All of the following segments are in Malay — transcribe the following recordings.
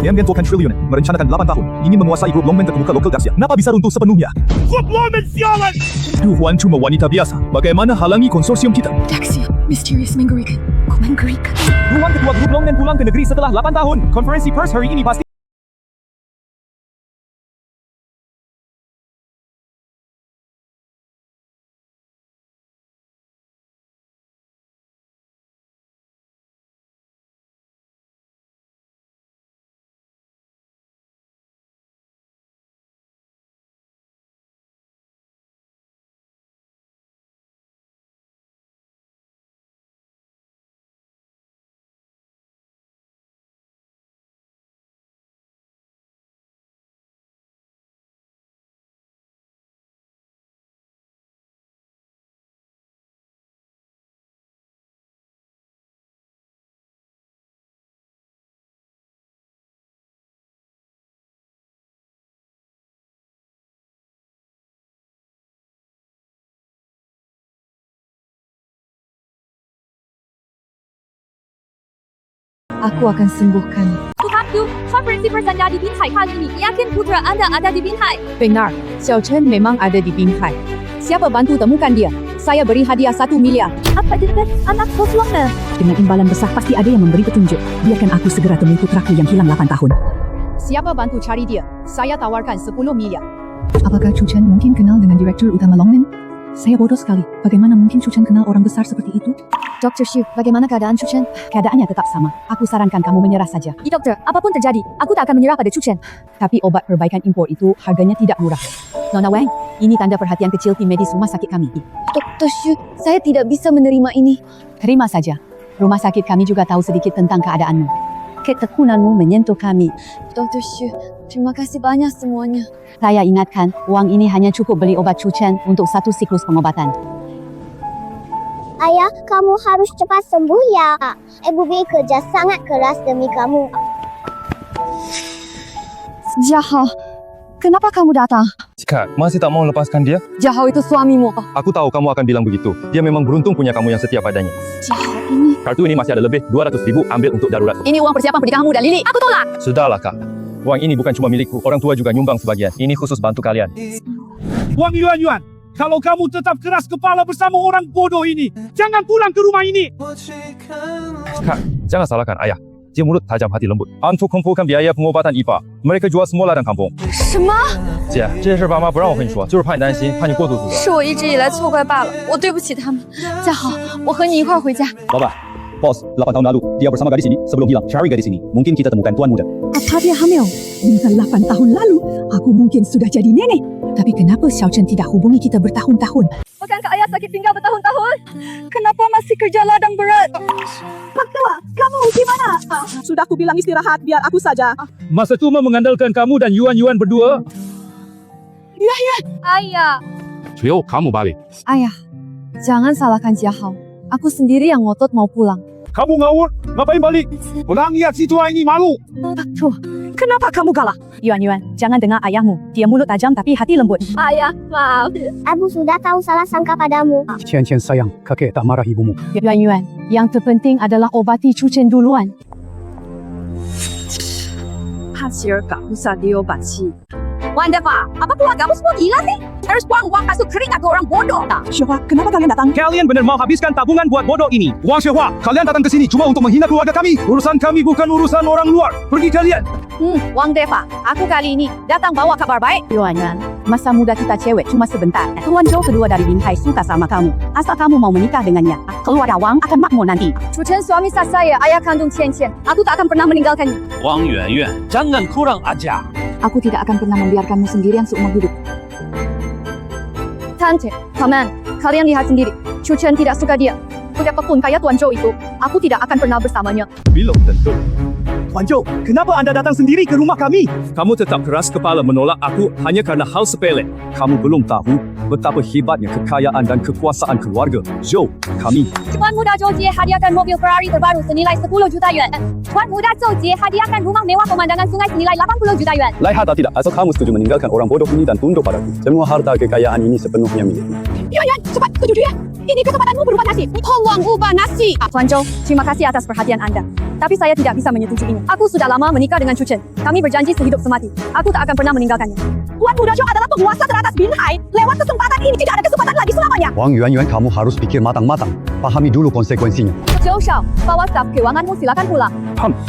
Mengentorkan triliun, merencanakan 8 tahun, ingin menguasai grup Longmen terkemuka lokal Asia. Kenapa bisa runtuh sepenuhnya? Grup Longmen sialan! Tuhan cuma wanita biasa. Bagaimana halangi konsorsium kita? Daxia, misterius mengerikan. Kau mengerikan. Ruang ketua grup Longmen pulang ke negeri setelah 8 tahun. Konferensi pers hari ini pasti Aku akan sembuhkan. Tuhanku, konferensi persanda di Binhai kali ini. Yakin putra Anda ada di Binhai? Benar, Xiao Chen memang ada di Binhai. Siapa bantu temukan dia? Saya beri hadiah 1 miliar. Apa dengan anak kosongnya? Dengan imbalan besar pasti ada yang memberi petunjuk. Biarkan aku segera temui putraku yang hilang 8 tahun. Siapa bantu cari dia? Saya tawarkan 10 miliar. Apakah Chu Chen mungkin kenal dengan Direktur Utama Longmen? Saya bodoh sekali. Bagaimana mungkin Chu Chen kenal orang besar seperti itu? Dr. Xu, bagaimana keadaan Chu Chen? Keadaannya tetap sama. Aku sarankan kamu menyerah saja. Dokter, apapun terjadi, aku tak akan menyerah pada Chu Chen. Tapi obat perbaikan impor itu harganya tidak murah. Nona Wang, ini tanda perhatian kecil tim medis rumah sakit kami. Dr. Xu, saya tidak bisa menerima ini. Terima saja. Rumah sakit kami juga tahu sedikit tentang keadaanmu. Ketekunanmu menyentuh kami. Dr. Xu, terima kasih banyak semuanya. Saya ingatkan, uang ini hanya cukup beli obat Chu Chen untuk 1 siklus pengobatan. Ayah, kamu harus cepat sembuh ya. Ibu bekerja sangat keras demi kamu. Jahal, kenapa kamu datang? Kak, masih tak mau lepaskan dia? Jahal itu suamimu. Aku tahu kamu akan bilang begitu. Dia memang beruntung punya kamu yang setia padanya. Jahal ini. Kartu ini masih ada lebih 200.000, ambil untuk darurat. Ini uang persiapan pernikahanmu dan Lili. Aku tolak. Sudahlah, Kak. Uang ini bukan cuma milikku, orang tua juga nyumbang sebagian. Ini khusus bantu kalian. Wang Yuan, kalau kamu tetap keras kepala bersama orang bodoh ini, jangan pulang ke rumah ini. Kak, jangan salahkan ayah. Dia mulut tajam hati lembut. Untuk kumpulkan biaya pengobatan IPA, mereka jual semua ladang kampung. 什么？姐，这些事爸妈不让我跟你说，就是怕你担心，怕你过度负责。是我一直以来错怪罢了，我对不起他们。家豪，我和你一块儿回家。 老板, Bos, 8 tahun lalu, dia bersama gadis ini sebelum hilang. Cari gadis ini. Mungkin kita temukan tuan muda. Apa dia hamil? Dengan 8 tahun lalu, aku mungkin sudah jadi nenek. Tapi kenapa Xiao Chen tidak hubungi kita bertahun-tahun? Bukankah ayah sakit pinggang bertahun-tahun? Kenapa masih kerja ladang berat? Pak Tua, kamu gimana? Sudah aku bilang istirahat, biar aku saja. Masa tua mengandalkan kamu dan Yuan berdua. Ayah. 只有卡姆balik. Ayah, jangan salahkan Jahal. Aku sendiri yang ngotot mau pulang. Kamu ngawur, ngapain balik? Pulang lihat si tua ini malu. Pak Tua, kenapa kamu kalah? Yuan, jangan dengar ayahmu. Dia mulut tajam tapi hati lembut. Ayah, maaf. Ibu sudah tahu salah sangka padamu. Chen sayang, kakek tak marah ibumu. Yuan, yang terpenting adalah obati Chu Chen duluan. 帕齐尔港不萨迪欧把气。 Wonderful. Apa keluar kamu semua gila sih? Harus buang uang kasut keringat ke orang bodoh. Syuhua, kenapa kalian datang? Kalian benar mau habiskan tabungan buat bodoh ini. Wang Xuehua, kalian datang ke sini cuma untuk menghina keluarga kami. Urusan kami bukan urusan orang luar. Pergi kalian. Wang Deva, aku kali ini datang bawa kabar baik. Yuan, masa muda kita cewek cuma sebentar. Tuan Zhou kedua dari Binhai suka sama kamu. Asal kamu mau menikah dengannya, keluarga Wang akan makmur nanti. Chu Chen suami sah saya, ayah kandung Chen. Aku tak akan pernah meninggalkannya. Wang Yuan, jangan kurang ajar. Aku tidak akan pernah membiarkanmu sendirian seumur hidup. Tante, paman, kalian lihat sendiri. Chu Chen tidak suka dia. Betapapun kaya Tuan Zhou itu, aku tidak akan pernah bersamanya. Belum tentu. Tuan Zhou, kenapa Anda datang sendiri ke rumah kami? Kamu tetap keras kepala menolak aku hanya karena hal sepele. Kamu belum tahu betapa hebatnya kekayaan dan kekuasaan keluarga Zhou kami. Tuan Muda Zhou Jie hadiahkan mobil Ferrari terbaru senilai 10 juta yuan. Tuan Muda Zhou Jie hadiahkan rumah mewah pemandangan sungai senilai 80 juta yuan. Layak atau tidak, asal kamu setuju meninggalkan orang bodoh ini dan tunduk padaku. Semua harta kekayaan ini sepenuhnya milikmu. Yuan, cepat setuju dia. Ini kesempatanmu berubah nasib. Tolong ubah nasib. Tuan Zhou, terima kasih atas perhatian Anda. Tapi saya tidak bisa menyetujuinya. Aku sudah lama menikah dengan Chu Chen. Kami berjanji sehidup semati. Aku tak akan pernah meninggalkannya. Tuan Muda Zhou adalah penguasa teratas Binhai. Lewat kesempatan ini tidak ada kesempatan lagi selamanya. Wang Yuanyuan, kamu harus pikir matang-matang. Pahami dulu konsekuensinya. Zhou Shao, bawa staf keuanganmu silakan pulang.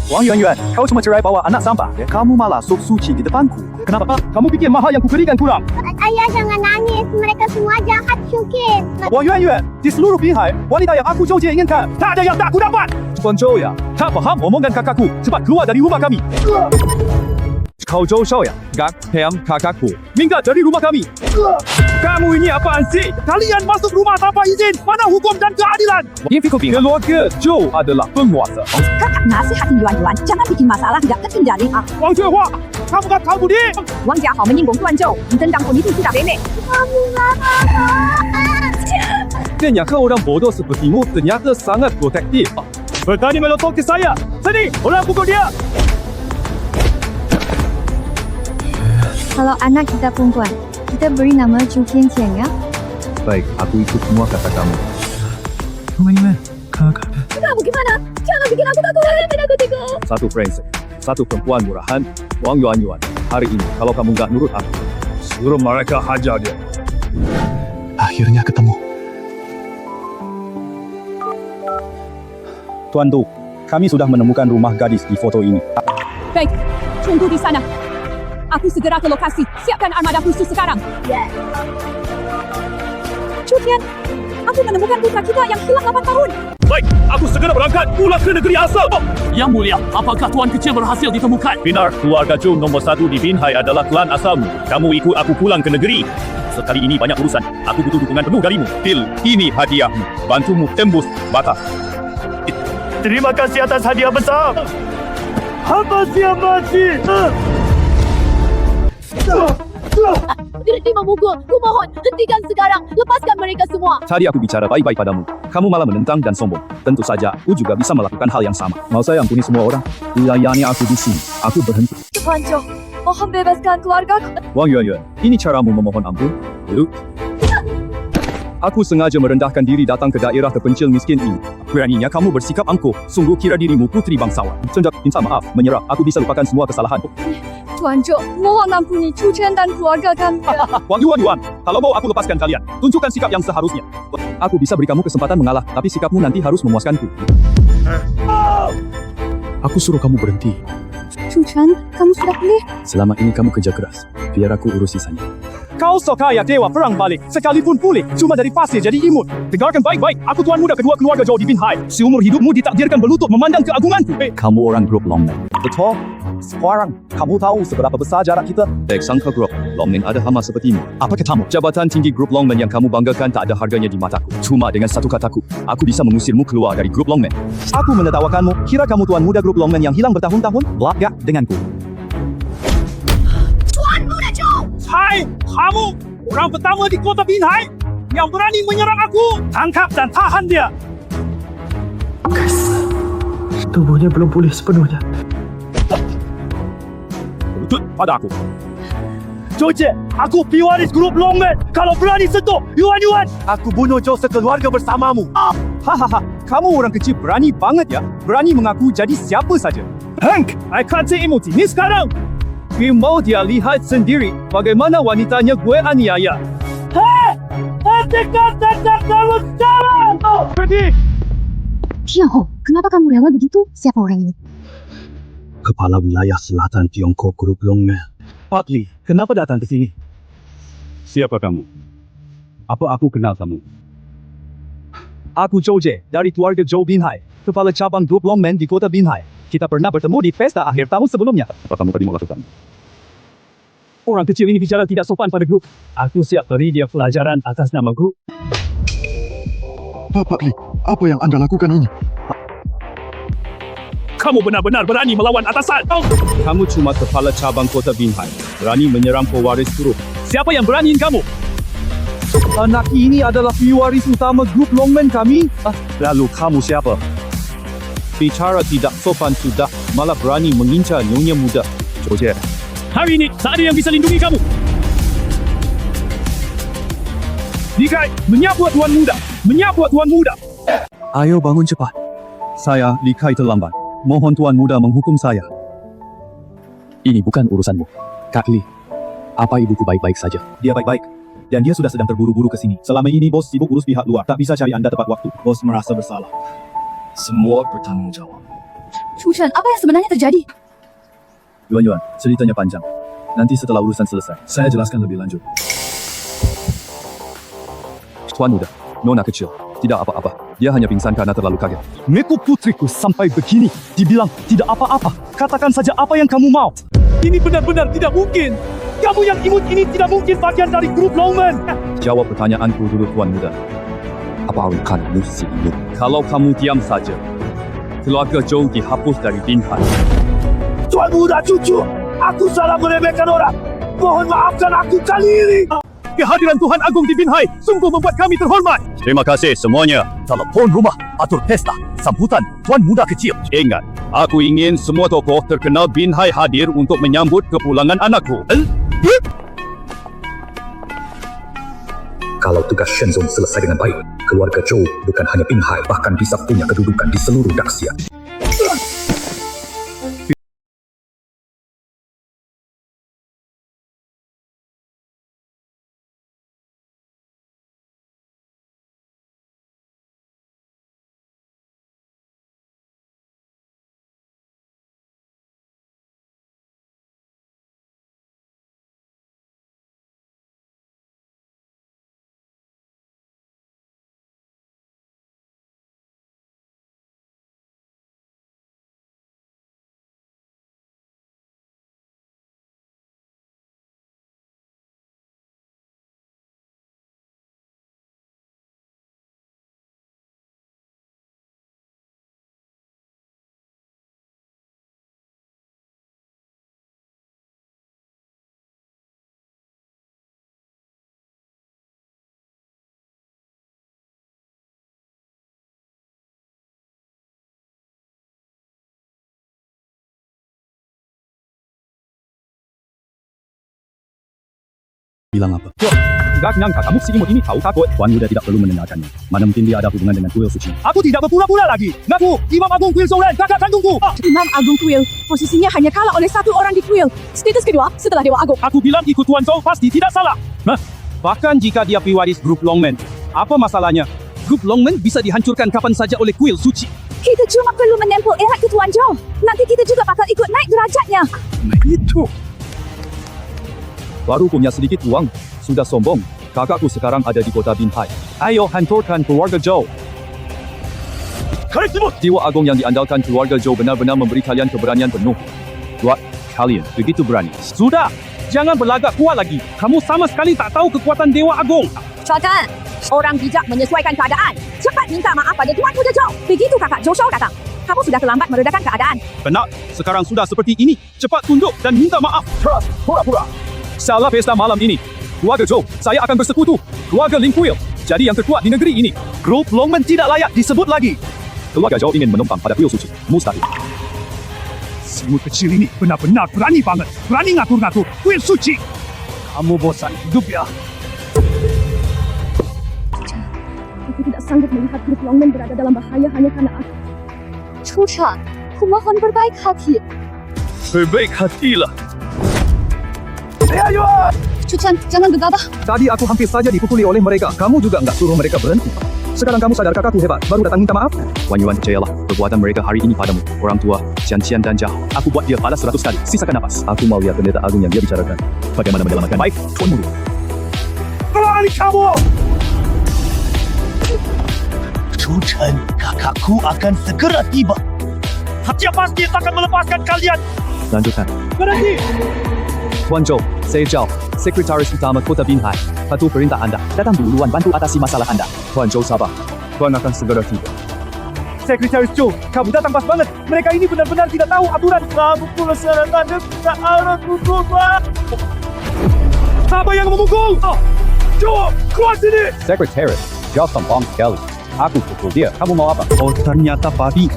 Wang Yuanyuan, kau cuma cerai bawa anak sampah. Kamu malah sok suci di depanku. Kenapa? Kamu pikir mahal yang kuberikan kurang? Ayah jangan nangis. Mereka semua jahat, Syukin. Wang Yuanyuan, di seluruh Binhai, wanita yang aku Zhou Jie inginkan, tak ada yang tak ku dapat. Tuan Zhou ya, tak faham omongan kakakku. Cepat keluar dari rumah kami. Kau Zhou Shao ya, gak paham kakakku. Minggat dari rumah kami. Kamu ini apaan sih? Kalian masuk rumah tanpa izin. Mana hukum dan keadilan? Keluarga Zhou adalah penguasa. Kakak nasihatin Yuan-Yuan, jangan bikin masalah tidak terkendali. Wang Juehua, kamu kan tahu dia? Wang Jiahao menyinggung Tuan Zhou, tentang penipu tidak remeh. Ternyata orang bodoh sepertimu ternyata sangat protektif. Berani melotot ke saya. Sini, orang pukul dia. Kalau anak kita perempuan, kita beri nama Chu Tiantian ya. Baik, aku ikut semua kata kamu. Kamu gimana? Jangan bikin aku takut. Aku takut. Satu brengsek, satu perempuan murahan, Wang Yuanyuan. Hari ini, kalau kamu nggak nurut aku, suruh mereka hajar dia. Akhirnya ketemu. Tuan Du, kami sudah menemukan rumah gadis di foto ini. Baik, tunggu di sana. Aku segera ke lokasi. Siapkan armada khusus sekarang. Chu Tian, aku menemukan putra kita yang hilang 8 tahun. Baik, aku segera berangkat pulang ke negeri asal. Yang mulia, apakah tuan kecil berhasil ditemukan? Benar, keluarga Zhou nombor 1 di Binhai adalah klan asalmu. Kamu ikut aku pulang ke negeri. Sekali ini banyak urusan. Aku butuh dukungan penuh darimu. Phil, ini hadiahmu. Bantumu tembus batas. Terima kasih atas hadiah besar. Hamba siap mati. Berhenti memukul. Ku mohon, hentikan sekarang. Lepaskan mereka semua. Tadi aku bicara baik-baik padamu. Kamu malah menentang dan sombong. Tentu saja, aku juga bisa melakukan hal yang sama. Mau saya ampuni semua orang? Layani aku di sini. Aku berhenti. Tuan Zhou, mohon bebaskan keluarga. Wang Yuanyuan, ini caramu memohon ampun? Yuk. Aku sengaja merendahkan diri datang ke daerah terpencil miskin ini. Beraninya kamu bersikap angkuh. Sungguh kira dirimu putri bangsawan. Sendak, minta maaf, menyerah. Aku bisa lupakan semua kesalahan. Tuan Zhou, mohon ampuni Chu Chen dan keluarga kami. Wang Yuanyuan, kalau mau aku lepaskan kalian. Tunjukkan sikap yang seharusnya. Aku bisa beri kamu kesempatan mengalah, tapi sikapmu nanti harus memuaskanku. Aku suruh kamu berhenti. Chu Chen, kamu sudah pulih? Selama ini kamu kerja keras. Biar aku urus sisanya. Kau sok kaya dewa perang balik. Sekalipun pulih, cuma dari pasir jadi imut. Dengarkan baik-baik. Aku tuan muda kedua keluarga Zhou di Binhai. Seumur hidupmu ditakdirkan berlutut memandang keagunganku. Kamu orang grup Longmen. Betul? Sekarang, kamu tahu seberapa besar jarak kita? Sangka grup Longmen ada hama sepertimu. Apa katamu? Jabatan tinggi grup Longmen yang kamu banggakan tak ada harganya di mataku. Cuma dengan satu kataku, aku bisa mengusirmu keluar dari grup Longmen. Aku menertawakanmu. Kira kamu tuan muda grup Longmen yang hilang bertahun-tahun? Belak denganku. Hai, kamu orang pertama di kota Binhai yang berani menyerang aku. Tangkap dan tahan dia. Tubuhnya belum pulih sepenuhnya. Lutut pada aku. Zhou Jie, aku pewaris grup Longmen. Kalau berani sentuh Yuanyuan, aku bunuh Zhou sekeluarga bersamamu. Hahaha, kamu orang kecil berani banget ya. Berani mengaku jadi siapa saja. Hank, I can't say emosi ni sekarang. Mau dia lihat sendiri bagaimana wanitanya gue aniaya. Hei, hentikan tentang kamu sekarang. Pergi. Tianhou, kenapa kamu rela begitu? Siapa orang ini? Kepala wilayah selatan Tiongkok grup Longmen. Pak Li, kenapa datang ke sini? Siapa kamu? Apa aku kenal kamu? Aku Zhou Jie, dari keluarga Zhou Binhai, kepala cabang grup Longmen di kota Binhai. Kita pernah bertemu di pesta akhir tahun sebelumnya. Apa kamu tadi mau lakukan? Orang kecil ini bicara tidak sopan pada grup. Aku siap beri dia pelajaran atas nama grup. Pak Li, apa yang Anda lakukan ini? Kamu benar-benar berani melawan atasan. Kamu cuma kepala cabang kota Binhai. Berani menyerang pewaris grup. Siapa yang beraniin kamu? Anak ini adalah pewaris utama grup Longmen kami. Lalu kamu siapa? Bicara tidak sopan sudah, malah berani mengincar nyonya muda. Zhou Jie. Hari ini tak ada yang bisa lindungi kamu. Dikai, menyapa tuan muda. Menyapa tuan muda. Ayo bangun cepat. Saya Li Kai terlambat. Mohon Tuan Muda menghukum saya. Ini bukan urusanmu. Kak Lee, apa ibuku baik-baik saja? Dia baik-baik. Dan dia sudah sedang terburu-buru ke sini. Selama ini bos sibuk urus pihak luar. Tak bisa cari anda tepat waktu. Bos merasa bersalah. Semua bertanggungjawab. Chu Chen, apa yang sebenarnya terjadi? Yuan, ceritanya panjang. Nanti setelah urusan selesai, saya jelaskan lebih lanjut. Tuan Muda, Nona kecil. Tidak apa-apa. Dia hanya pingsan karena terlalu kaget. Meku putriku sampai begini. Dibilang tidak apa-apa. Katakan saja apa yang kamu mau. Ini benar-benar tidak mungkin. Kamu yang imut ini tidak mungkin bagian dari grup Longman. Jawab pertanyaanku dulu, Tuan Muda. Apa rekanmu si imut? Kalau kamu diam saja, keluarga Zhou dihapus dari Binhai. Tuan Muda cucu, aku salah meremehkan orang. Mohon maafkan aku kali ini. Kehadiran Tuhan Agung di Binhai sungguh membuat kami terhormat. Terima kasih semuanya. Telepon rumah, atur pesta, sambutan Tuan Muda kecil. Ingat, aku ingin semua tokoh terkenal Binhai hadir untuk menyambut kepulangan anakku. Kalau tugas Shenzong selesai dengan baik, keluarga Zhou bukan hanya Binhai, bahkan bisa punya kedudukan di seluruh Daxia. Bilang apa? Gak nyangka kamu si imut ini tahu takut. Tuan Muda tidak perlu mendengarkannya. Mana mungkin dia ada hubungan dengan kuil suci. Aku tidak berpura-pura lagi. Ngaku, Imam Agung Kuil Soren, kakak kandungku. Imam Agung Kuil, posisinya hanya kalah oleh satu orang di kuil. Status kedua setelah Dewa Agung. Aku bilang ikut Tuan Zhou pasti tidak salah. Bahkan jika dia pewaris grup Longman, apa masalahnya? Grup Longman bisa dihancurkan kapan saja oleh kuil suci. Kita cuma perlu menempel erat ke Tuan Zhou. Nanti kita juga bakal ikut naik derajatnya. Itu. Baru punya sedikit uang, sudah sombong. Kakakku sekarang ada di kota Binhai. Ayo hancurkan keluarga Zhou. Jiwa agung yang diandalkan keluarga Zhou benar-benar memberi kalian keberanian penuh. Buat kalian begitu berani. Sudah, jangan berlagak kuat lagi. Kamu sama sekali tak tahu kekuatan Dewa Agung. Cotan, orang bijak menyesuaikan keadaan. Cepat minta maaf pada Tuan Muda Zhou. Begitu kakak Zhou Shou datang. Kamu sudah terlambat meredakan keadaan. Benar, sekarang sudah seperti ini. Cepat tunduk dan minta maaf. Pura-pura. Salah pesta malam ini. Keluarga Zhou, saya akan bersekutu. Keluarga Ling Kuil, jadi yang terkuat di negeri ini. Grup Longman tidak layak disebut lagi. Keluarga Zhou ingin menumpang pada kuil suci. Mustahil. Semut kecil ini benar-benar berani banget. Berani ngatur-ngatur kuil suci. Kamu bosan hidup ya? Aku tidak sanggup melihat grup Longman berada dalam bahaya hanya karena aku. Chu Chen, aku mohon berbaik hati. Berbaik hatilah. Chu Chen, jangan gegabah. Tadi aku hampir saja dipukuli oleh mereka. Kamu juga enggak suruh mereka berhenti. Sekarang kamu sadar kakakku hebat, baru datang minta maaf? Wan Yuan, percayalah, perbuatan mereka hari ini padamu. Orang tua, Qian dan jahat. Aku buat dia balas 100 kali. Sisakan nafas. Aku mau lihat pendeta agung yang dia bicarakan. Bagaimana menyelamatkan? Baik, Tuan Muda. Berani kamu! Chu Chen, kakakku akan segera tiba. Dia pasti akan melepaskan kalian. Lanjutkan. Berhenti! Tuan Zhou, saya Zhao, Sekretaris Utama Kota Binhai. Patuh perintah anda. Datang duluan bantu atasi masalah anda. Tuan Zhou sabar. Tuan akan segera tiba. Sekretaris Zhou, kamu datang pas banget. Mereka ini benar-benar tidak tahu aturan. Kamu pula seratan dan arah kuku. Siapa yang memukul? Zhou, keluar sini! Sekretaris, Zhao sombong sekali. Aku pukul dia. Kamu mau apa? Oh, ternyata babi.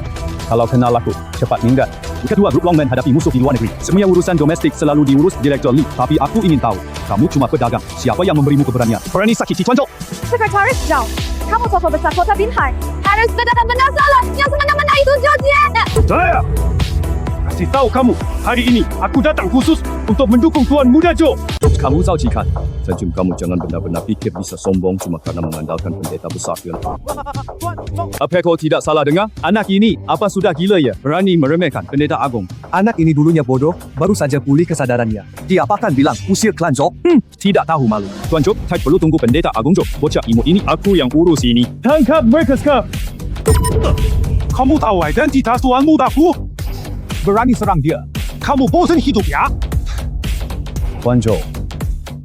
Kalau kenal aku, cepat minggat. Kedua grup Longman hadapi musuh di luar negeri. Semua urusan domestik selalu diurus Direktur Lee. Tapi aku ingin tahu, kamu cuma pedagang. Siapa yang memberimu keberanian? Berani sakiti Tuan Zhou. Sekretaris Zhao, kamu tokoh besar kota Binhai. Hari Sekarang sudah dalam benar salah. Yang semena-mena itu Georgette. Saya kasih tahu kamu, hari ini aku datang khusus untuk mendukung Tuan Muda Joe. Kamu saksikan. Senyum kamu jangan benar-benar fikir bisa sombong cuma karena mengandalkan pendeta besar yang apa kau tidak salah dengar? Anak ini apa sudah gila ya? Berani meremehkan pendeta agung. Anak ini dulunya bodoh, baru saja pulih kesadarannya. Dia apakan bilang usir klan Zhou? Tidak tahu malu. Tuan Joe, tak perlu tunggu pendeta agung Joe. Bocah imut ini aku yang urus ini. Tangkap mereka sekarang. Kamu tahu identitas Tuan Mudaku? Berani serang dia. Kamu bosan hidup ya? Tuan Joe,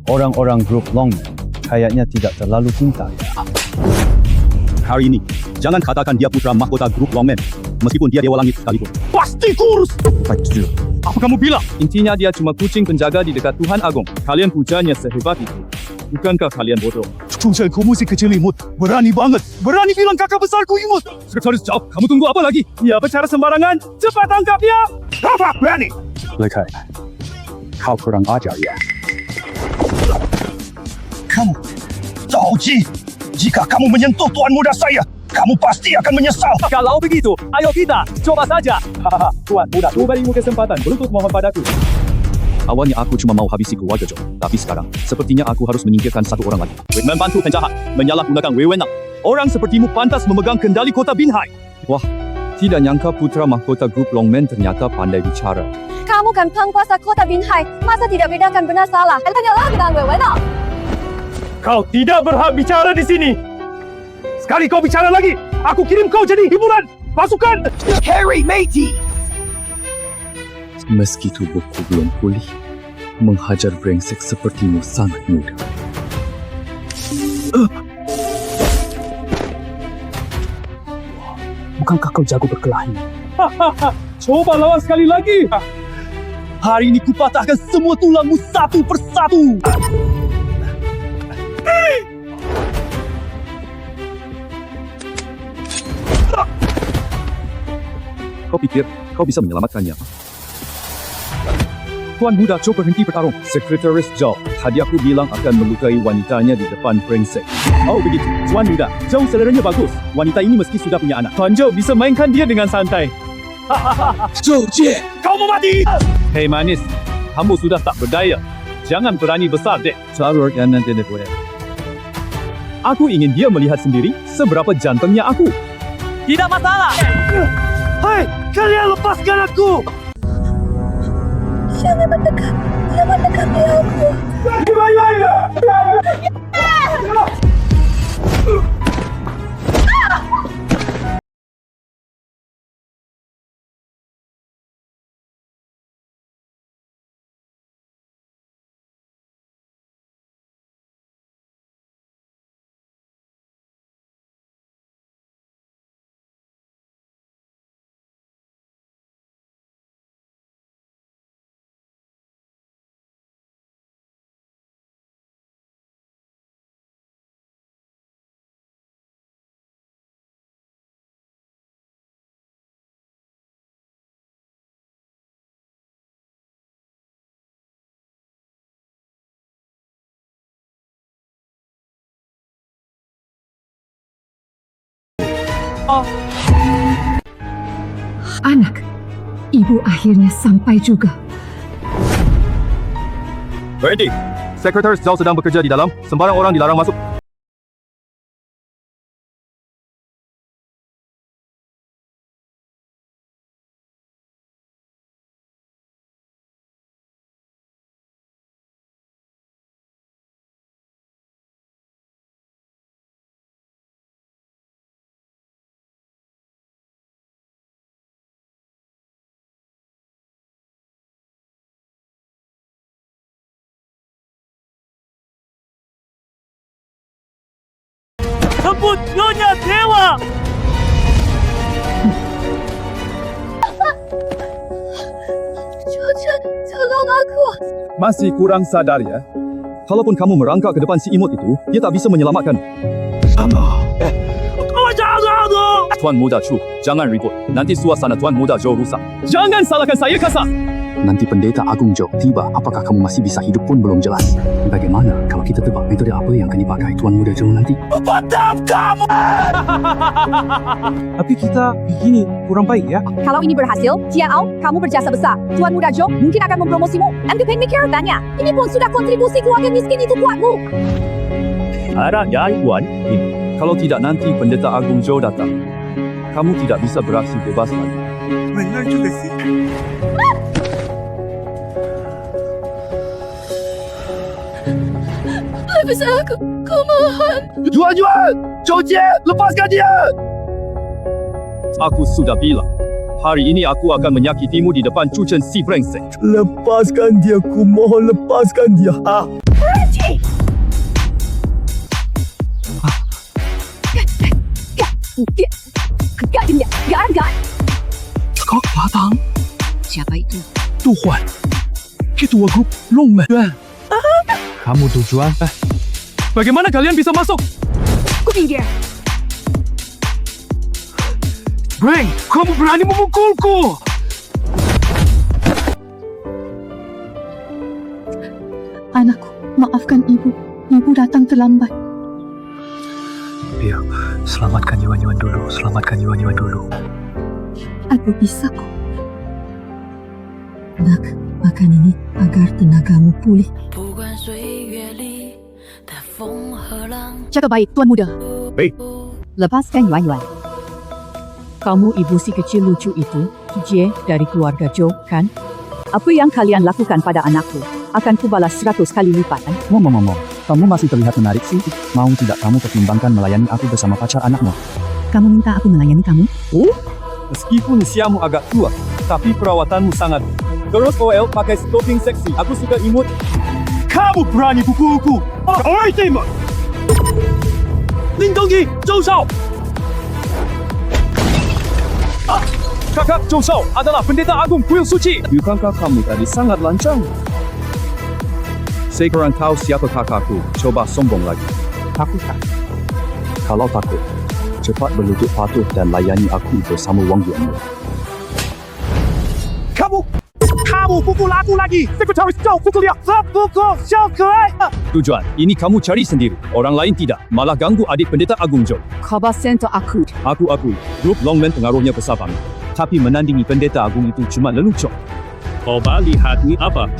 orang-orang grup Longman kayaknya tidak terlalu cinta ya. Hari ini, jangan katakan dia putra mahkota grup Longman. Meskipun dia dewa langit sekalipun. Pasti kurus. Apa kamu bilang? Intinya dia cuma kucing penjaga di dekat Tuhan Agung. Kalian pujanya sehebat itu. Bukankah kalian bodoh? Cucel, kau masih kecil imut. Berani banget. Berani bilang kakak besarku imut. Sekretaris jawab, kamu tunggu apa lagi? Ya, bicara sembarangan. Cepat tangkap dia. Apa? Berani. Lekai, kau kurang ajar ya. Kamu, Zhao Ji, jika kamu menyentuh Tuan Muda saya, kamu pasti akan menyesal. Kalau begitu, ayo kita coba saja. Hahaha, Tuan Muda, aku berimu kesempatan berlutut mohon padaku. Awalnya aku cuma mau habisi keluarga Joe, tapi sekarang sepertinya aku harus menyingkirkan satu orang lagi. Membantu penjahat, menyalahgunakan wewenang. Orang sepertimu pantas memegang kendali kota Binhai. Wah, tidak nyangka putra mahkota grup Longman ternyata pandai bicara. Kamu kan penguasa kota Binhai. Masa tidak bedakan benar salah? Tanyalah dengan wewenang. Kau tidak berhak bicara di sini. Sekali kau bicara lagi, aku kirim kau jadi hiburan. Pasukan! Harry, matey! Meski tubuhku belum pulih, menghajar brengsek sepertimu sangat mudah. Bukankah kau jago berkelahi? Coba lawan sekali lagi. Hari ini kupatahkan semua tulangmu satu persatu. Kau pikir kau bisa menyelamatkannya? Tuan Muda Joe berhenti bertarung. Sekretaris Joe, tadi aku bilang akan melukai wanitanya di depan brengsek. Oh begitu, Tuan Muda Joe seleranya bagus. Wanita ini meski sudah punya anak. Tuan Joe bisa mainkan dia dengan santai. Joe, kau mau mati! Hei manis, kamu sudah tak berdaya. Jangan berani besar dek. Carur yang nanti boleh. Aku ingin dia melihat sendiri seberapa jantungnya aku. Tidak masalah. Hei, kalian lepaskan aku! Jangan mendekat. Jangan mendekati aku. Anak, ibu akhirnya sampai juga. Berhenti. Sekretaris Joe sedang bekerja di dalam. Sembarang orang dilarang masuk. Sebut Nyonya Dewa! Tolong aku. Masih kurang sadar ya? Kalaupun kamu merangkak ke depan si imut itu, dia tak bisa menyelamatkan. Tuan Muda Chu, jangan ribut. Nanti suasana Tuan Muda Joe rusak. Jangan salahkan saya kasar. Nanti Pendeta Agung Joe tiba, apakah kamu masih bisa hidup pun belum jelas. Bagaimana kalau kita tebak metode apa yang akan dipakai Tuan Muda Joe nanti? Padam kamu! Tapi kita begini kurang baik ya. Kalau ini berhasil, Ciao, kamu berjasa besar. Tuan Muda Joe mungkin akan mempromosimu. And kepengen mikirkannya. Ini pun sudah kontribusi keluarga miskin itu buatmu. Ada ya Tuan. Kalau tidak nanti Pendeta Agung Joe datang, kamu tidak bisa beraksi bebas lagi. Benar juga sih. Lepas aku mohon. Jual! Jojie, lepaskan dia! Aku sudah bilang, hari ini aku akan menyakitimu di depan Cucen si brengsek. Lepaskan dia, ku mohon lepaskan dia. Gak. Kau datang? Siapa itu? Tuan, ketua grup Longman. Kamu tujuan? Bagaimana kalian bisa masuk? Ku pinggir. Breng, kamu berani memukulku! Anakku, maafkan ibu. Ibu datang terlambat. Ya, selamatkan Yuan dulu. Aku bisa kok. Nak, makan ini agar tenagamu pulih. Jaga baik, Tuan Muda. Baik. Lepaskan Yuan. Kamu ibu si kecil lucu itu, Jie dari keluarga Joe, kan? Apa yang kalian lakukan pada anakku akan kubalas 100 kali lipat. Ngomong-ngomong, kamu masih terlihat menarik sih. Mau tidak kamu pertimbangkan melayani aku bersama pacar anakmu? Kamu minta aku melayani kamu? Meskipun usiamu agak tua, tapi perawatanmu sangat. Terus OL pakai stocking seksi, aku suka imut. Kamu berani pukulku! Oi, Timur! Lindungi Zhou Shao! Kakak Zhou Shao adalah pendeta agung kuil suci. Bukankah kamu tadi sangat lancang? Saya kurang tahu siapa kakakku. Coba sombong lagi. Takut tak? Kalau takut, cepat berlutut patuh dan layani aku bersama Wang Yuan. Kamu pukul aku lagi! Sekretaris Zhou pukul dia! Pukul Zhou Kuai! Tujuan, ini kamu cari sendiri. Orang lain tidak. Malah ganggu adik pendeta agung Joe. Khabar center akut. Aku akui, grup Longman pengaruhnya besar banget. Tapi menandingi pendeta agung itu cuma lelucon. Coba lihat ni apa?